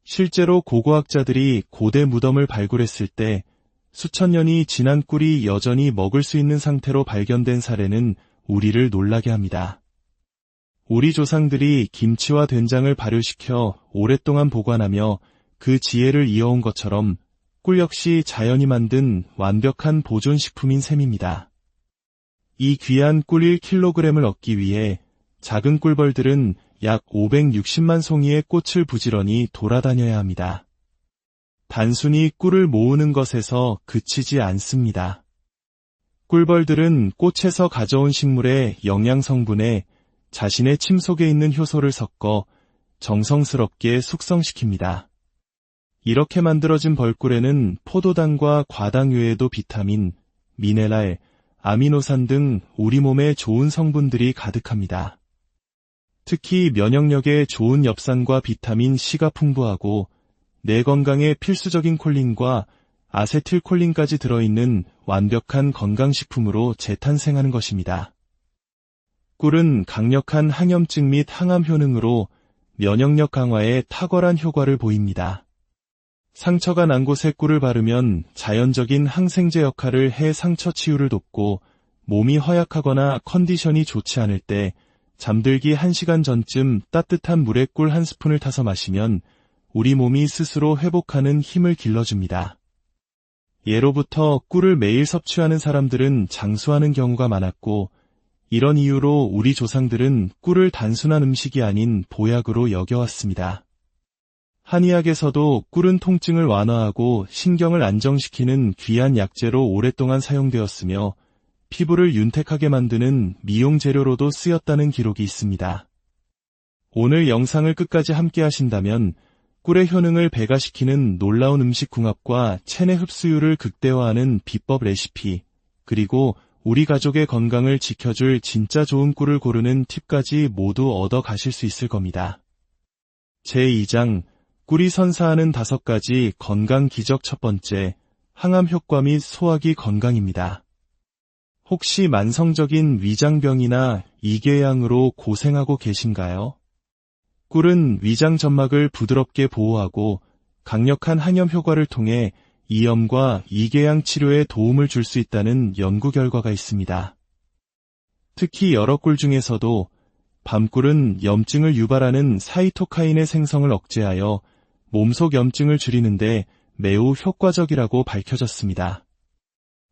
실제로 고고학자들이 고대 무덤을 발굴했을 때 수천 년이 지난 꿀이 여전히 먹을 수 있는 상태로 발견된 사례는 우리를 놀라게 합니다. 우리 조상들이 김치와 된장을 발효시켜 오랫동안 보관하며 그 지혜를 이어온 것처럼 꿀 역시 자연이 만든 완벽한 보존식품인 셈입니다. 이 귀한 꿀 1kg을 얻기 위해 작은 꿀벌들은 약 560만 송이의 꽃을 부지런히 돌아다녀야 합니다. 단순히 꿀을 모으는 것에서 그치지 않습니다. 꿀벌들은 꽃에서 가져온 식물의 영양 성분에 자신의 침 속에 있는 효소를 섞어 정성스럽게 숙성시킵니다. 이렇게 만들어진 벌꿀에는 포도당과 과당 외에도 비타민, 미네랄, 아미노산 등 우리 몸에 좋은 성분들이 가득합니다. 특히 면역력에 좋은 엽산과 비타민 C가 풍부하고 뇌 건강에 필수적인 콜린과 아세틸콜린까지 들어있는 완벽한 건강식품으로 재탄생하는 것입니다. 꿀은 강력한 항염증 및 항암 효능으로 면역력 강화에 탁월한 효과를 보입니다. 상처가 난 곳에 꿀을 바르면 자연적인 항생제 역할을 해 상처 치유를 돕고 몸이 허약하거나 컨디션이 좋지 않을 때 잠들기 1시간 전쯤 따뜻한 물에 꿀 한 스푼을 타서 마시면 우리 몸이 스스로 회복하는 힘을 길러줍니다. 예로부터 꿀을 매일 섭취하는 사람들은 장수하는 경우가 많았고 이런 이유로 우리 조상들은 꿀을 단순한 음식이 아닌 보약으로 여겨왔습니다. 한의학에서도 꿀은 통증을 완화하고 신경을 안정시키는 귀한 약재로 오랫동안 사용되었으며 피부를 윤택하게 만드는 미용 재료로도 쓰였다는 기록이 있습니다. 오늘 영상을 끝까지 함께 하신다면 꿀의 효능을 배가시키는 놀라운 음식 궁합과 체내 흡수율을 극대화하는 비법 레시피, 그리고 우리 가족의 건강을 지켜줄 진짜 좋은 꿀을 고르는 팁까지 모두 얻어 가실 수 있을 겁니다. 제2장 꿀이 선사하는 5가지 건강 기적. 첫 번째, 항암 효과 및 소화기 건강입니다. 혹시 만성적인 위장병이나 이궤양으로 고생하고 계신가요? 꿀은 위장 점막을 부드럽게 보호하고 강력한 항염 효과를 통해 이염과 이궤양 치료에 도움을 줄 수 있다는 연구 결과가 있습니다. 특히 여러 꿀 중에서도 밤꿀은 염증을 유발하는 사이토카인의 생성을 억제하여 몸속 염증을 줄이는데 매우 효과적이라고 밝혀졌습니다.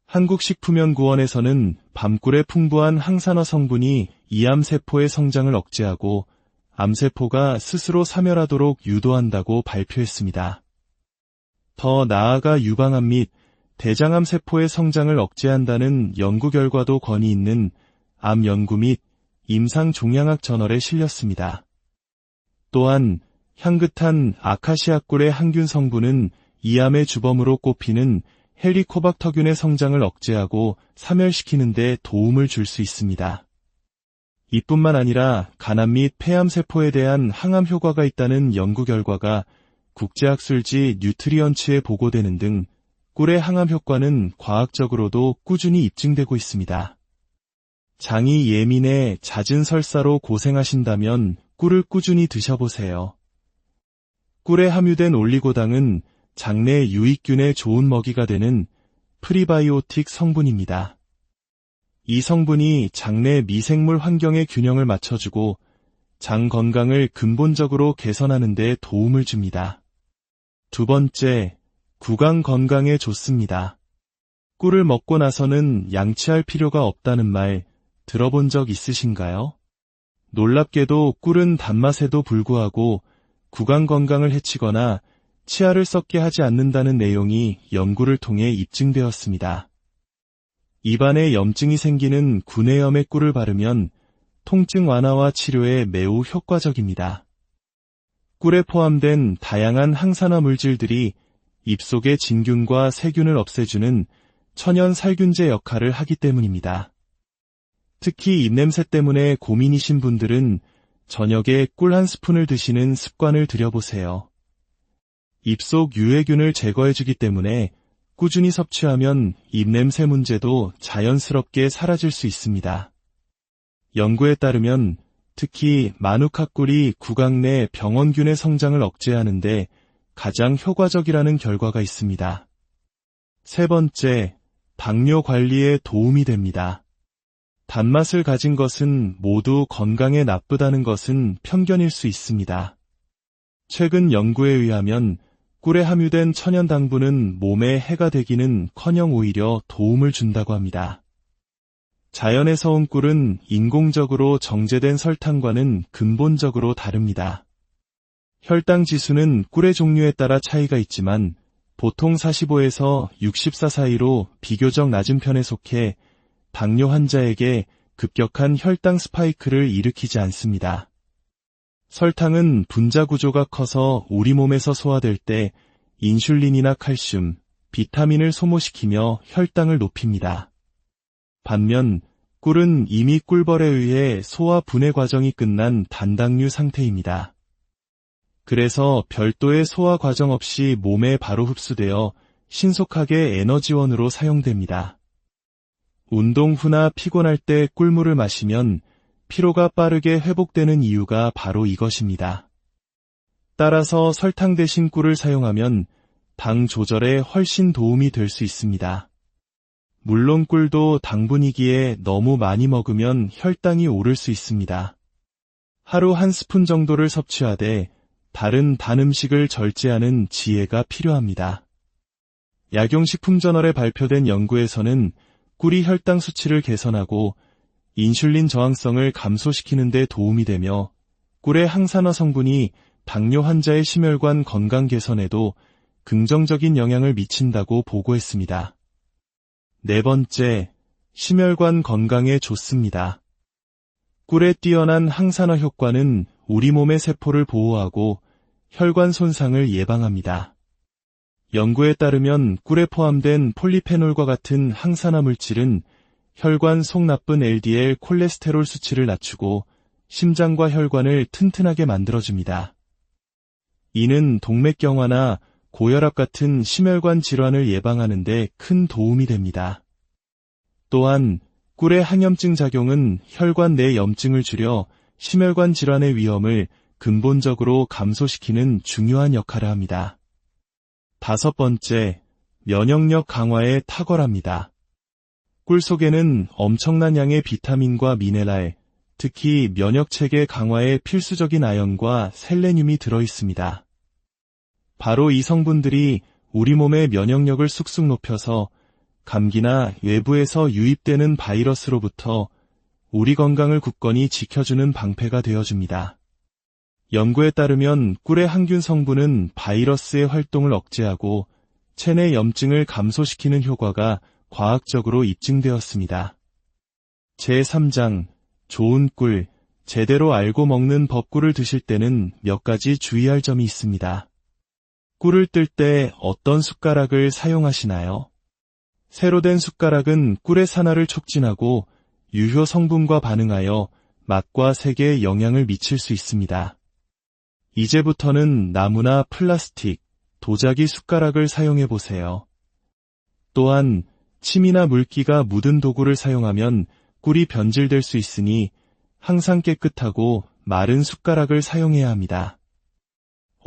한국식품연구원에서는 밤꿀의 풍부한 항산화 성분이 이암세포의 성장을 억제하고 암세포가 스스로 사멸하도록 유도한다고 발표했습니다. 더 나아가 유방암 및 대장암 세포의 성장을 억제한다는 연구 결과도 권위 있는 암 연구 및 임상 종양학 저널에 실렸습니다. 또한 향긋한 아카시아 꿀의 항균 성분은 이암의 주범으로 꼽히는 헬리코박터균의 성장을 억제하고 사멸시키는 데 도움을 줄 수 있습니다. 이뿐만 아니라 간암 및 폐암 세포에 대한 항암 효과가 있다는 연구 결과가 국제학술지 뉴트리언츠에 보고되는 등 꿀의 항암 효과는 과학적으로도 꾸준히 입증되고 있습니다. 장이 예민해 잦은 설사로 고생하신다면 꿀을 꾸준히 드셔보세요. 꿀에 함유된 올리고당은 장내 유익균에 좋은 먹이가 되는 프리바이오틱 성분입니다. 이 성분이 장내 미생물 환경의 균형을 맞춰주고 장 건강을 근본적으로 개선하는 데 도움을 줍니다. 두 번째, 구강 건강에 좋습니다. 꿀을 먹고 나서는 양치할 필요가 없다는 말 들어본 적 있으신가요? 놀랍게도 꿀은 단맛에도 불구하고 구강 건강을 해치거나 치아를 썩게 하지 않는다는 내용이 연구를 통해 입증되었습니다. 입안에 염증이 생기는 구내염에 꿀을 바르면 통증 완화와 치료에 매우 효과적입니다. 꿀에 포함된 다양한 항산화 물질들이 입속의 진균과 세균을 없애주는 천연 살균제 역할을 하기 때문입니다. 특히 입냄새 때문에 고민이신 분들은 저녁에 꿀 한 스푼을 드시는 습관을 들여보세요. 입속 유해균을 제거해주기 때문에 꾸준히 섭취하면 입냄새 문제도 자연스럽게 사라질 수 있습니다. 연구에 따르면 특히 마누카 꿀이 구강 내 병원균의 성장을 억제하는데 가장 효과적이라는 결과가 있습니다. 세 번째, 당뇨 관리에 도움이 됩니다. 단맛을 가진 것은 모두 건강에 나쁘다는 것은 편견일 수 있습니다. 최근 연구에 의하면 꿀에 함유된 천연 당분은 몸에 해가 되기는커녕 오히려 도움을 준다고 합니다. 자연에서 온 꿀은 인공적으로 정제된 설탕과는 근본적으로 다릅니다. 혈당 지수는 꿀의 종류에 따라 차이가 있지만 보통 45에서 64 사이로 비교적 낮은 편에 속해 당뇨 환자에게 급격한 혈당 스파이크를 일으키지 않습니다. 설탕은 분자 구조가 커서 우리 몸에서 소화될 때 인슐린이나 칼슘, 비타민을 소모시키며 혈당을 높입니다. 반면 꿀은 이미 꿀벌에 의해 소화 분해 과정이 끝난 단당류 상태입니다. 그래서 별도의 소화 과정 없이 몸에 바로 흡수되어 신속하게 에너지원으로 사용됩니다. 운동 후나 피곤할 때 꿀물을 마시면 피로가 빠르게 회복되는 이유가 바로 이것입니다. 따라서 설탕 대신 꿀을 사용하면 당 조절에 훨씬 도움이 될 수 있습니다. 물론 꿀도 당분이기에 너무 많이 먹으면 혈당이 오를 수 있습니다. 하루 한 스푼 정도를 섭취하되 다른 단 음식을 절제하는 지혜가 필요합니다. 약용식품저널에 발표된 연구에서는 꿀이 혈당 수치를 개선하고 인슐린 저항성을 감소시키는 데 도움이 되며 꿀의 항산화 성분이 당뇨 환자의 심혈관 건강 개선에도 긍정적인 영향을 미친다고 보고했습니다. 네 번째, 심혈관 건강에 좋습니다. 꿀의 뛰어난 항산화 효과는 우리 몸의 세포를 보호하고 혈관 손상을 예방합니다. 연구에 따르면 꿀에 포함된 폴리페놀과 같은 항산화 물질은 혈관 속 나쁜 LDL 콜레스테롤 수치를 낮추고 심장과 혈관을 튼튼하게 만들어줍니다. 이는 동맥경화나 고혈압 같은 심혈관 질환을 예방하는 데 큰 도움이 됩니다. 또한 꿀의 항염증 작용은 혈관 내 염증을 줄여 심혈관 질환의 위험을 근본적으로 감소시키는 중요한 역할을 합니다. 다섯 번째, 면역력 강화에 탁월합니다. 꿀 속에는 엄청난 양의 비타민과 미네랄, 특히 면역체계 강화에 필수적인 아연과 셀레늄이 들어있습니다. 바로 이 성분들이 우리 몸의 면역력을 쑥쑥 높여서 감기나 외부에서 유입되는 바이러스로부터 우리 건강을 굳건히 지켜주는 방패가 되어줍니다. 연구에 따르면 꿀의 항균 성분은 바이러스의 활동을 억제하고 체내 염증을 감소시키는 효과가 과학적으로 입증되었습니다. 제3장, 좋은 꿀, 제대로 알고 먹는 법꿀을 드실 때는 몇 가지 주의할 점이 있습니다. 꿀을 뜰 때 어떤 숟가락을 사용하시나요? 새로 된 숟가락은 꿀의 산화를 촉진하고 유효 성분과 반응하여 맛과 색에 영향을 미칠 수 있습니다. 이제부터는 나무나 플라스틱, 도자기 숟가락을 사용해 보세요. 또한 침이나 물기가 묻은 도구를 사용하면 꿀이 변질될 수 있으니 항상 깨끗하고 마른 숟가락을 사용해야 합니다.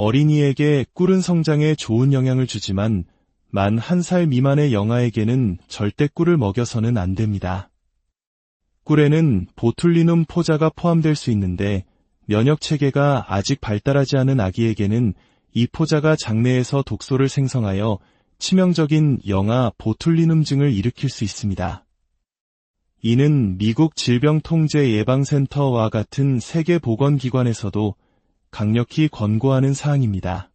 어린이에게 꿀은 성장에 좋은 영향을 주지만 만 1살 미만의 영아에게는 절대 꿀을 먹여서는 안 됩니다. 꿀에는 보툴리눔 포자가 포함될 수 있는데 면역 체계가 아직 발달하지 않은 아기에게는 이 포자가 장내에서 독소를 생성하여 치명적인 영아 보툴리눔증을 일으킬 수 있습니다. 이는 미국 질병통제예방센터와 같은 세계보건기관에서도 강력히 권고하는 사항입니다.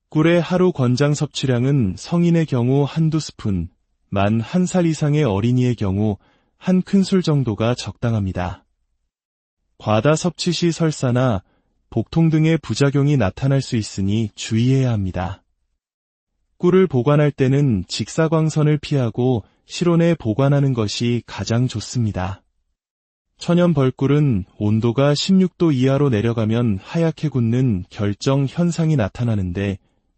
꿀의 하루 권장 섭취량은 성인의 경우 한두 스푼, 만 1살 이상의 어린이의 경우 한 큰술 정도가 적당합니다. 과다 섭취 시 설사나 복통 등의 부작용이 나타날 수 있으니 주의해야 합니다. 꿀을 보관할 때는 직사광선을 피하고 실온에 보관하는 것이 가장 좋습니다. 천연 벌꿀은 온도가 16도 이하로 내려가면 하얗게 굳는 결정 현상이 나타나는데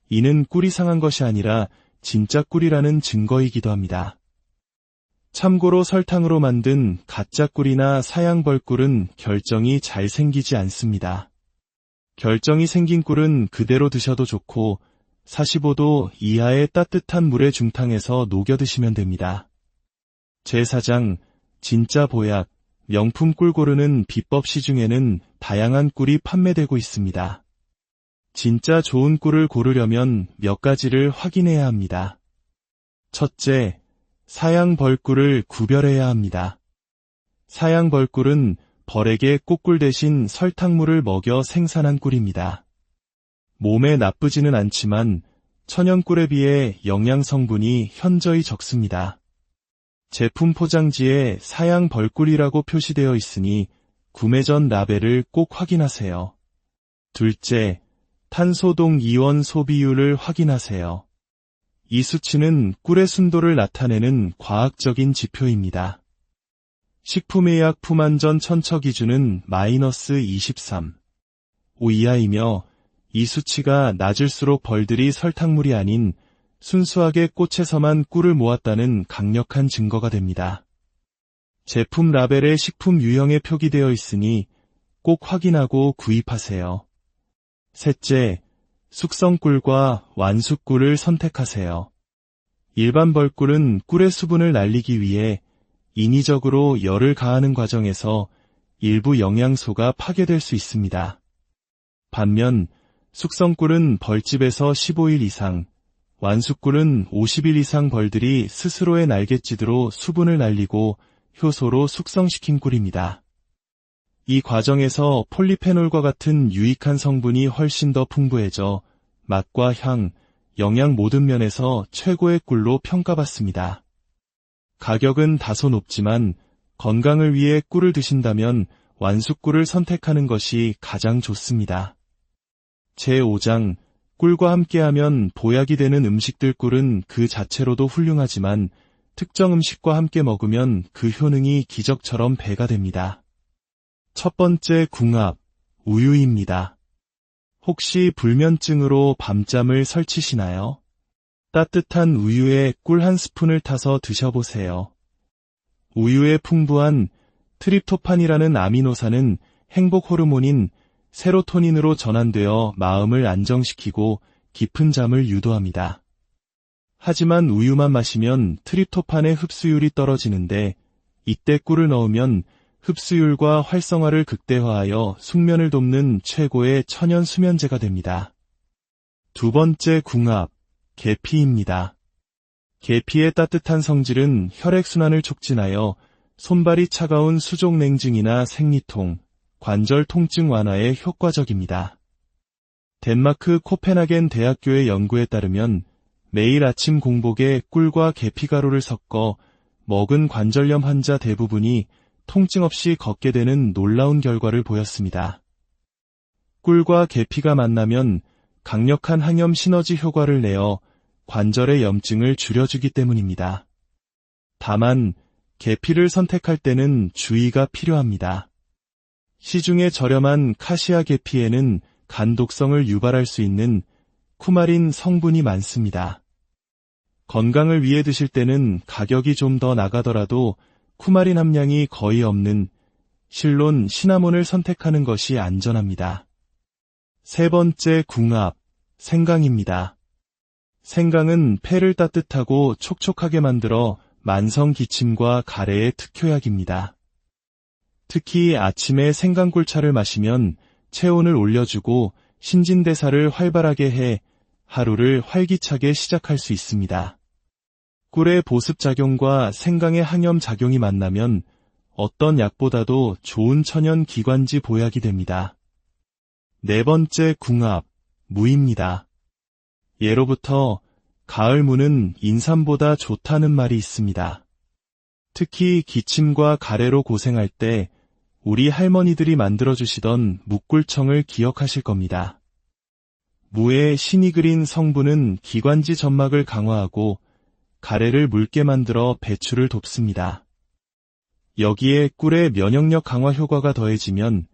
이는 꿀이 상한 것이 아니라 진짜 꿀이라는 증거이기도 합니다. 참고로 설탕으로 만든 가짜 꿀이나 사양 벌꿀은 결정이 잘 생기지 않습니다. 결정이 생긴 꿀은 그대로 드셔도 좋고 45도 이하의 따뜻한 물에 중탕해서 녹여 드시면 됩니다. 제4장 진짜 보약 명품 꿀 고르는 비법 시중에는 다양한 꿀이 판매되고 있습니다. 진짜 좋은 꿀을 고르려면 몇 가지를 확인해야 합니다. 첫째, 사양 벌꿀을 구별해야 합니다. 사양 벌꿀은 벌에게 꽃꿀 대신 설탕물을 먹여 생산한 꿀입니다. 몸에 나쁘지는 않지만 천연 꿀에 비해 영양 성분이 현저히 적습니다. 제품 포장지에 사양 벌꿀이라고 표시되어 있으니 구매 전 라벨을 꼭 확인하세요. 둘째, 탄소동 이온 소비율을 확인하세요. 이 수치는 꿀의 순도를 나타내는 과학적인 지표입니다. 식품의약 품안전 천처 기준은 -23, 5 이하이며 이 수치가 낮을수록 벌들이 설탕물이 아닌 순수하게 꽃에서만 꿀을 모았다는 강력한 증거가 됩니다. 제품 라벨에 식품 유형에 표기되어 있으니 꼭 확인하고 구입하세요. 셋째, 숙성꿀과 완숙꿀을 선택하세요. 일반 벌꿀은 꿀의 수분을 날리기 위해 인위적으로 열을 가하는 과정에서 일부 영양소가 파괴될 수 있습니다. 반면 숙성꿀은 벌집에서 15일 이상, 완숙꿀은 50일 이상 벌들이 스스로의 날갯짓으로 수분을 날리고 효소로 숙성시킨 꿀입니다. 이 과정에서 폴리페놀과 같은 유익한 성분이 훨씬 더 풍부해져 맛과 향, 영양 모든 면에서 최고의 꿀로 평가받습니다. 가격은 다소 높지만 건강을 위해 꿀을 드신다면 완숙꿀을 선택하는 것이 가장 좋습니다. 제5장 꿀과 함께하면 보약이 되는 음식들. 꿀은 그 자체로도 훌륭하지만 특정 음식과 함께 먹으면 그 효능이 기적처럼 배가 됩니다. 첫 번째 궁합, 우유입니다. 혹시 불면증으로 밤잠을 설치시나요? 따뜻한 우유에 꿀 한 스푼을 타서 드셔보세요. 우유에 풍부한 트립토판이라는 아미노산은 행복 호르몬인 세로토닌으로 전환되어 마음을 안정시키고 깊은 잠을 유도합니다. 하지만 우유만 마시면 트립토판의 흡수율이 떨어지는데 이때 꿀을 넣으면 흡수율과 활성화를 극대화하여 숙면을 돕는 최고의 천연 수면제가 됩니다. 두 번째 궁합, 계피입니다. 계피의 따뜻한 성질은 혈액순환을 촉진하여 손발이 차가운 수족냉증이나 생리통, 관절 통증 완화에 효과적입니다. 덴마크 코펜하겐 대학교의 연구에 따르면 매일 아침 공복에 꿀과 계피가루를 섞어 먹은 관절염 환자 대부분이 통증 없이 걷게 되는 놀라운 결과를 보였습니다. 꿀과 계피가 만나면 강력한 항염 시너지 효과를 내어 관절의 염증을 줄여주기 때문입니다. 다만 계피를 선택할 때는 주의가 필요합니다. 시중에 저렴한 카시아 계피에는 간 독성을 유발할 수 있는 쿠마린 성분이 많습니다. 건강을 위해 드실 때는 가격이 좀 더 나가더라도 쿠마린 함량이 거의 없는 실론 시나몬을 선택하는 것이 안전합니다. 세 번째 궁합, 생강입니다. 생강은 폐를 따뜻하고 촉촉하게 만들어 만성 기침과 가래의 특효약입니다. 특히 아침에 생강꿀차를 마시면 체온을 올려주고 신진대사를 활발하게 해 하루를 활기차게 시작할 수 있습니다. 꿀의 보습작용과 생강의 항염작용이 만나면 어떤 약보다도 좋은 천연 기관지 보약이 됩니다. 네 번째 궁합, 무입니다. 예로부터 가을 무는 인삼보다 좋다는 말이 있습니다. 특히 기침과 가래로 고생할 때 우리 할머니들이 만들어주시던 묵꿀청을 기억하실 겁니다. 무의 신이 그린 성분은 기관지 점막을 강화하고 가래를 묽게 만들어 배출을 돕습니다. 여기에 꿀의 면역력 강화 효과가 더해지면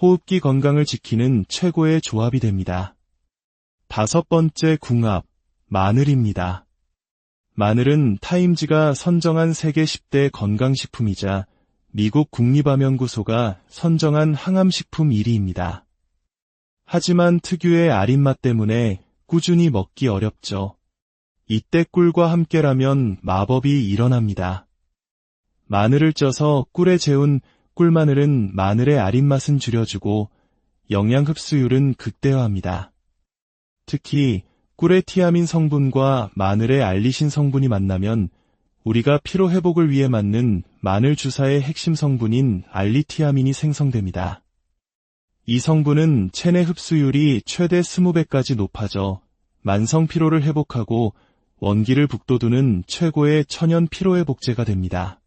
호흡기 건강을 지키는 최고의 조합이 됩니다. 다섯 번째 궁합, 마늘입니다. 마늘은 타임지가 선정한 세계 10대 건강식품이자 미국 국립암연구소가 선정한 항암식품 1위입니다. 하지만 특유의 아린 맛 때문에 꾸준히 먹기 어렵죠. 이때 꿀과 함께라면 마법이 일어납니다. 마늘을 쪄서 꿀에 재운 꿀마늘은 마늘의 아린 맛은 줄여주고 영양 흡수율은 극대화합니다. 특히 꿀의 티아민 성분과 마늘의 알리신 성분이 만나면 우리가 피로 회복을 위해 맞는 마늘 주사의 핵심 성분인 알리티아민이 생성됩니다. 이 성분은 체내 흡수율이 최대 20배까지 높아져 만성 피로를 회복하고 원기를 북돋우는 최고의 천연 피로회복제가 됩니다.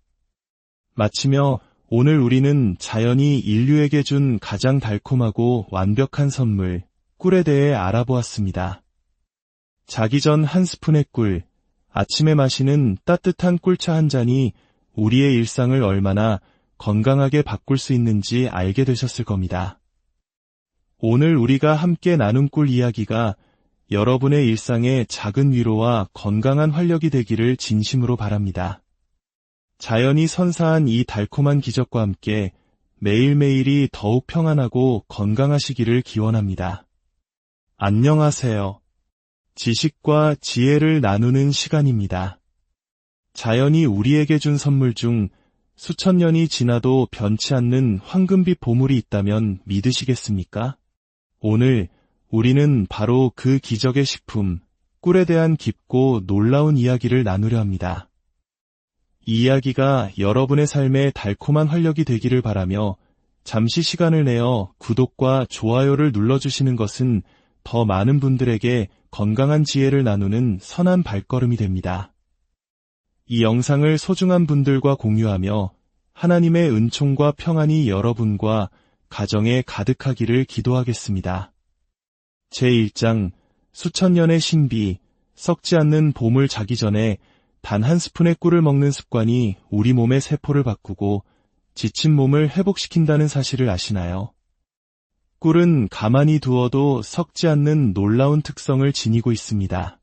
마치며 오늘 우리는 자연이 인류에게 준 가장 달콤하고 완벽한 선물, 꿀에 대해 알아보았습니다. 자기 전 한 스푼의 꿀, 아침에 마시는 따뜻한 꿀차 한 잔이 우리의 일상을 얼마나 건강하게 바꿀 수 있는지 알게 되셨을 겁니다. 오늘 우리가 함께 나눈 꿀 이야기가 여러분의 일상에 작은 위로와 건강한 활력이 되기를 진심으로 바랍니다. 자연이 선사한 이 달콤한 기적과 함께 매일매일이 더욱 평안하고 건강하시기를 기원합니다. 안녕하세요. 지식과 지혜를 나누는 시간입니다. 자연이 우리에게 준 선물 중 수천 년이 지나도 변치 않는 황금빛 보물이 있다면 믿으시겠습니까? 오늘 우리는 바로 그 기적의 식품, 꿀에 대한 깊고 놀라운 이야기를 나누려 합니다. 이 이야기가 여러분의 삶에 달콤한 활력이 되기를 바라며 잠시 시간을 내어 구독과 좋아요를 눌러주시는 것은 더 많은 분들에게 건강한 지혜를 나누는 선한 발걸음이 됩니다. 이 영상을 소중한 분들과 공유하며 하나님의 은총과 평안이 여러분과 가정에 가득하기를 기도하겠습니다. 제1장 수천 년의 신비, 썩지 않는 보물 자기 전에 단 한 스푼의 꿀을 먹는 습관이 우리 몸의 세포를 바꾸고 지친 몸을 회복시킨다는 사실을 아시나요? 꿀은 가만히 두어도 썩지 않는 놀라운 특성을 지니고 있습니다.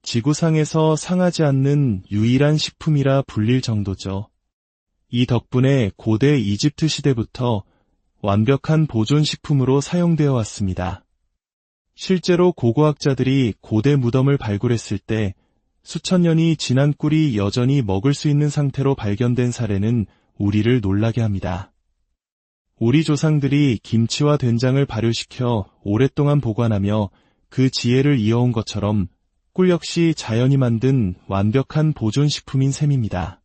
지구상에서 상하지 않는 유일한 식품이라 불릴 정도죠. 이 덕분에 고대 이집트 시대부터 완벽한 보존식품으로 사용되어 왔습니다. 실제로 고고학자들이 고대 무덤을 발굴했을 때 수천 년이 지난 꿀이 여전히 먹을 수 있는 상태로 발견된 사례는 우리를 놀라게 합니다. 우리 조상들이 김치와 된장을 발효시켜 오랫동안 보관하며 그 지혜를 이어온 것처럼 꿀 역시 자연이 만든 완벽한 보존식품인 셈입니다.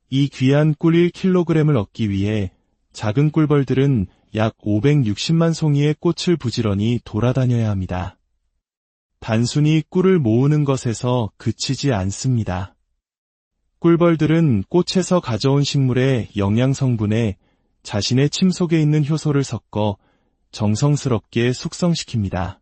이 귀한 꿀 1kg을 얻기 위해 작은 꿀벌들은 약 560만 송이의 꽃을 부지런히 돌아다녀야 합니다. 단순히 꿀을 모으는 것에서 그치지 않습니다. 꿀벌들은 꽃에서 가져온 식물의 영양 성분에 자신의 침 속에 있는 효소를 섞어 정성스럽게 숙성시킵니다.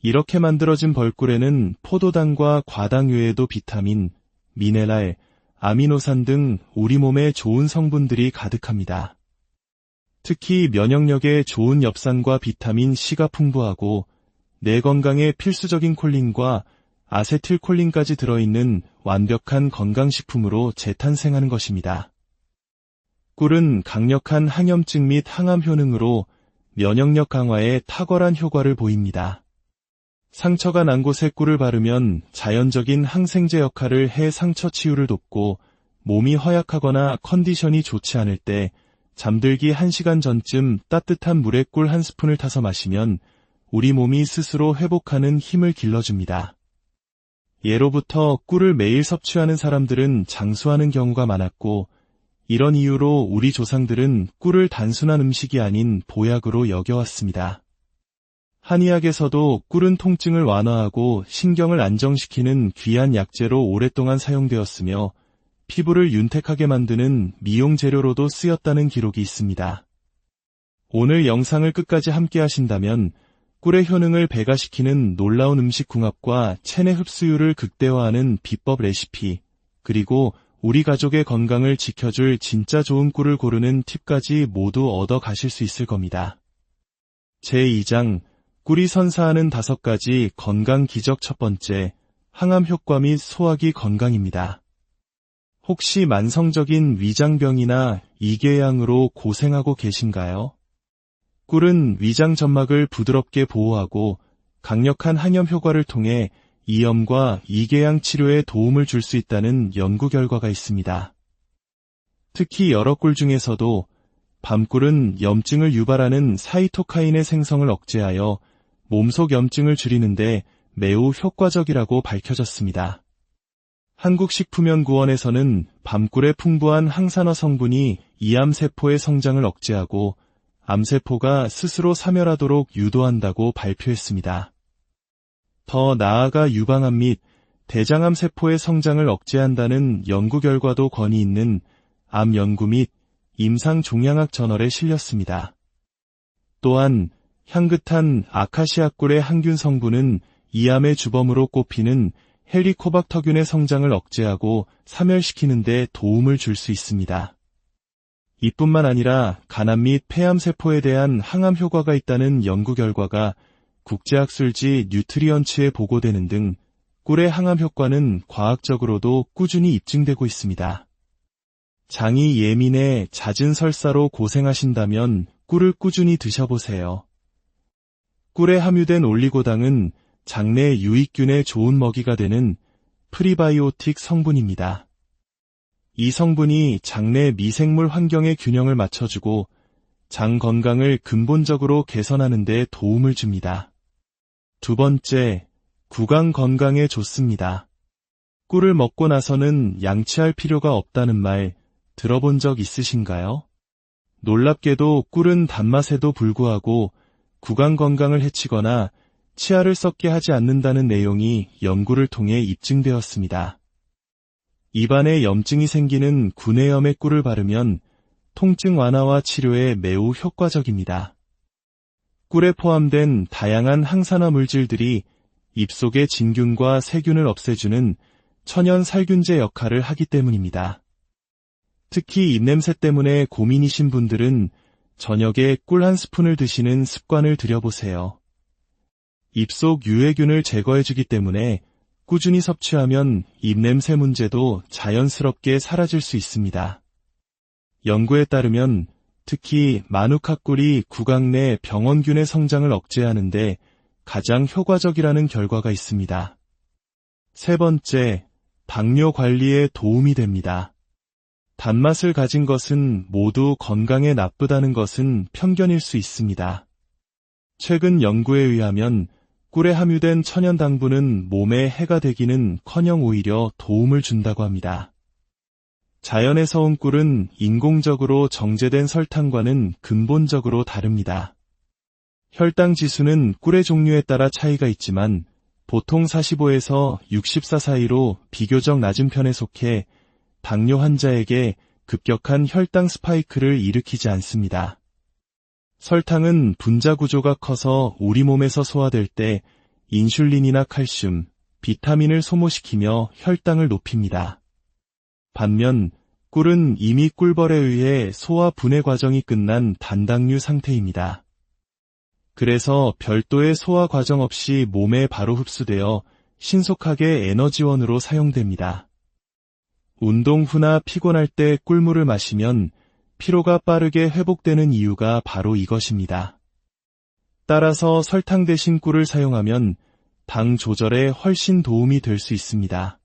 이렇게 만들어진 벌꿀에는 포도당과 과당 외에도 비타민, 미네랄, 아미노산 등 우리 몸에 좋은 성분들이 가득합니다. 특히 면역력에 좋은 엽산과 비타민 C가 풍부하고 뇌 건강에 필수적인 콜린과 아세틸콜린까지 들어있는 완벽한 건강식품으로 재탄생하는 것입니다. 꿀은 강력한 항염증 및 항암 효능으로 면역력 강화에 탁월한 효과를 보입니다. 상처가 난 곳에 꿀을 바르면 자연적인 항생제 역할을 해 상처 치유를 돕고 몸이 허약하거나 컨디션이 좋지 않을 때 잠들기 1시간 전쯤 따뜻한 물에 꿀 한 스푼을 타서 마시면 우리 몸이 스스로 회복하는 힘을 길러줍니다. 예로부터 꿀을 매일 섭취하는 사람들은 장수하는 경우가 많았고 이런 이유로 우리 조상들은 꿀을 단순한 음식이 아닌 보약으로 여겨왔습니다. 한의학에서도 꿀은 통증을 완화하고 신경을 안정시키는 귀한 약재로 오랫동안 사용되었으며 피부를 윤택하게 만드는 미용 재료로도 쓰였다는 기록이 있습니다. 오늘 영상을 끝까지 함께 하신다면 꿀의 효능을 배가시키는 놀라운 음식 궁합과 체내 흡수율을 극대화하는 비법 레시피, 그리고 우리 가족의 건강을 지켜줄 진짜 좋은 꿀을 고르는 팁까지 모두 얻어 가실 수 있을 겁니다. 제2장, 꿀이 선사하는 5가지 건강 기적. 첫 번째, 항암 효과 및 소화기 건강입니다. 혹시 만성적인 위장병이나 이궤양으로 고생하고 계신가요? 꿀은 위장 점막을 부드럽게 보호하고 강력한 항염 효과를 통해 이염과 이궤양 치료에 도움을 줄 수 있다는 연구 결과가 있습니다. 특히 여러 꿀 중에서도 밤꿀은 염증을 유발하는 사이토카인의 생성을 억제하여 몸속 염증을 줄이는데 매우 효과적이라고 밝혀졌습니다. 한국식품연구원에서는 밤꿀의 풍부한 항산화 성분이 이암세포의 성장을 억제하고 암세포가 스스로 사멸하도록 유도한다고 발표했습니다. 더 나아가 유방암 및 대장암 세포의 성장을 억제한다는 연구 결과도 권위 있는 암 연구 및 임상 종양학 저널에 실렸습니다. 또한 향긋한 아카시아 꿀의 항균 성분은 이암의 주범으로 꼽히는 헬리코박터균의 성장을 억제하고 사멸시키는 데 도움을 줄 수 있습니다. 이뿐만 아니라 간암 및 폐암 세포에 대한 항암 효과가 있다는 연구 결과가 국제학술지 뉴트리언츠에 보고되는 등 꿀의 항암 효과는 과학적으로도 꾸준히 입증되고 있습니다. 장이 예민해 잦은 설사로 고생하신다면 꿀을 꾸준히 드셔보세요. 꿀에 함유된 올리고당은 장내 유익균의 좋은 먹이가 되는 프리바이오틱 성분입니다. 이 성분이 장내 미생물 환경의 균형을 맞춰주고 장 건강을 근본적으로 개선하는 데 도움을 줍니다. 두 번째, 구강 건강에 좋습니다. 꿀을 먹고 나서는 양치할 필요가 없다는 말 들어본 적 있으신가요? 놀랍게도 꿀은 단맛에도 불구하고 구강 건강을 해치거나 치아를 썩게 하지 않는다는 내용이 연구를 통해 입증되었습니다. 입안에 염증이 생기는 구내염에 꿀을 바르면 통증 완화와 치료에 매우 효과적입니다. 꿀에 포함된 다양한 항산화 물질들이 입속의 진균과 세균을 없애주는 천연 살균제 역할을 하기 때문입니다. 특히 입냄새 때문에 고민이신 분들은 저녁에 꿀 한 스푼을 드시는 습관을 들여보세요. 입속 유해균을 제거해주기 때문에 꾸준히 섭취하면 입냄새 문제도 자연스럽게 사라질 수 있습니다. 연구에 따르면 특히 마누카 꿀이 구강 내 병원균의 성장을 억제하는데 가장 효과적이라는 결과가 있습니다. 세 번째, 당뇨 관리에 도움이 됩니다. 단맛을 가진 것은 모두 건강에 나쁘다는 것은 편견일 수 있습니다. 최근 연구에 의하면 꿀에 함유된 천연 당분은 몸에 해가 되기는커녕 오히려 도움을 준다고 합니다. 자연에서 온 꿀은 인공적으로 정제된 설탕과는 근본적으로 다릅니다. 혈당 지수는 꿀의 종류에 따라 차이가 있지만 보통 45에서 64 사이로 비교적 낮은 편에 속해 당뇨 환자에게 급격한 혈당 스파이크를 일으키지 않습니다. 설탕은 분자 구조가 커서 우리 몸에서 소화될 때 인슐린이나 칼슘, 비타민을 소모시키며 혈당을 높입니다. 반면 꿀은 이미 꿀벌에 의해 소화 분해 과정이 끝난 단당류 상태입니다. 그래서 별도의 소화 과정 없이 몸에 바로 흡수되어 신속하게 에너지원으로 사용됩니다. 운동 후나 피곤할 때 꿀물을 마시면 피로가 빠르게 회복되는 이유가 바로 이것입니다. 따라서 설탕 대신 꿀을 사용하면 당 조절에 훨씬 도움이 될 수 있습니다.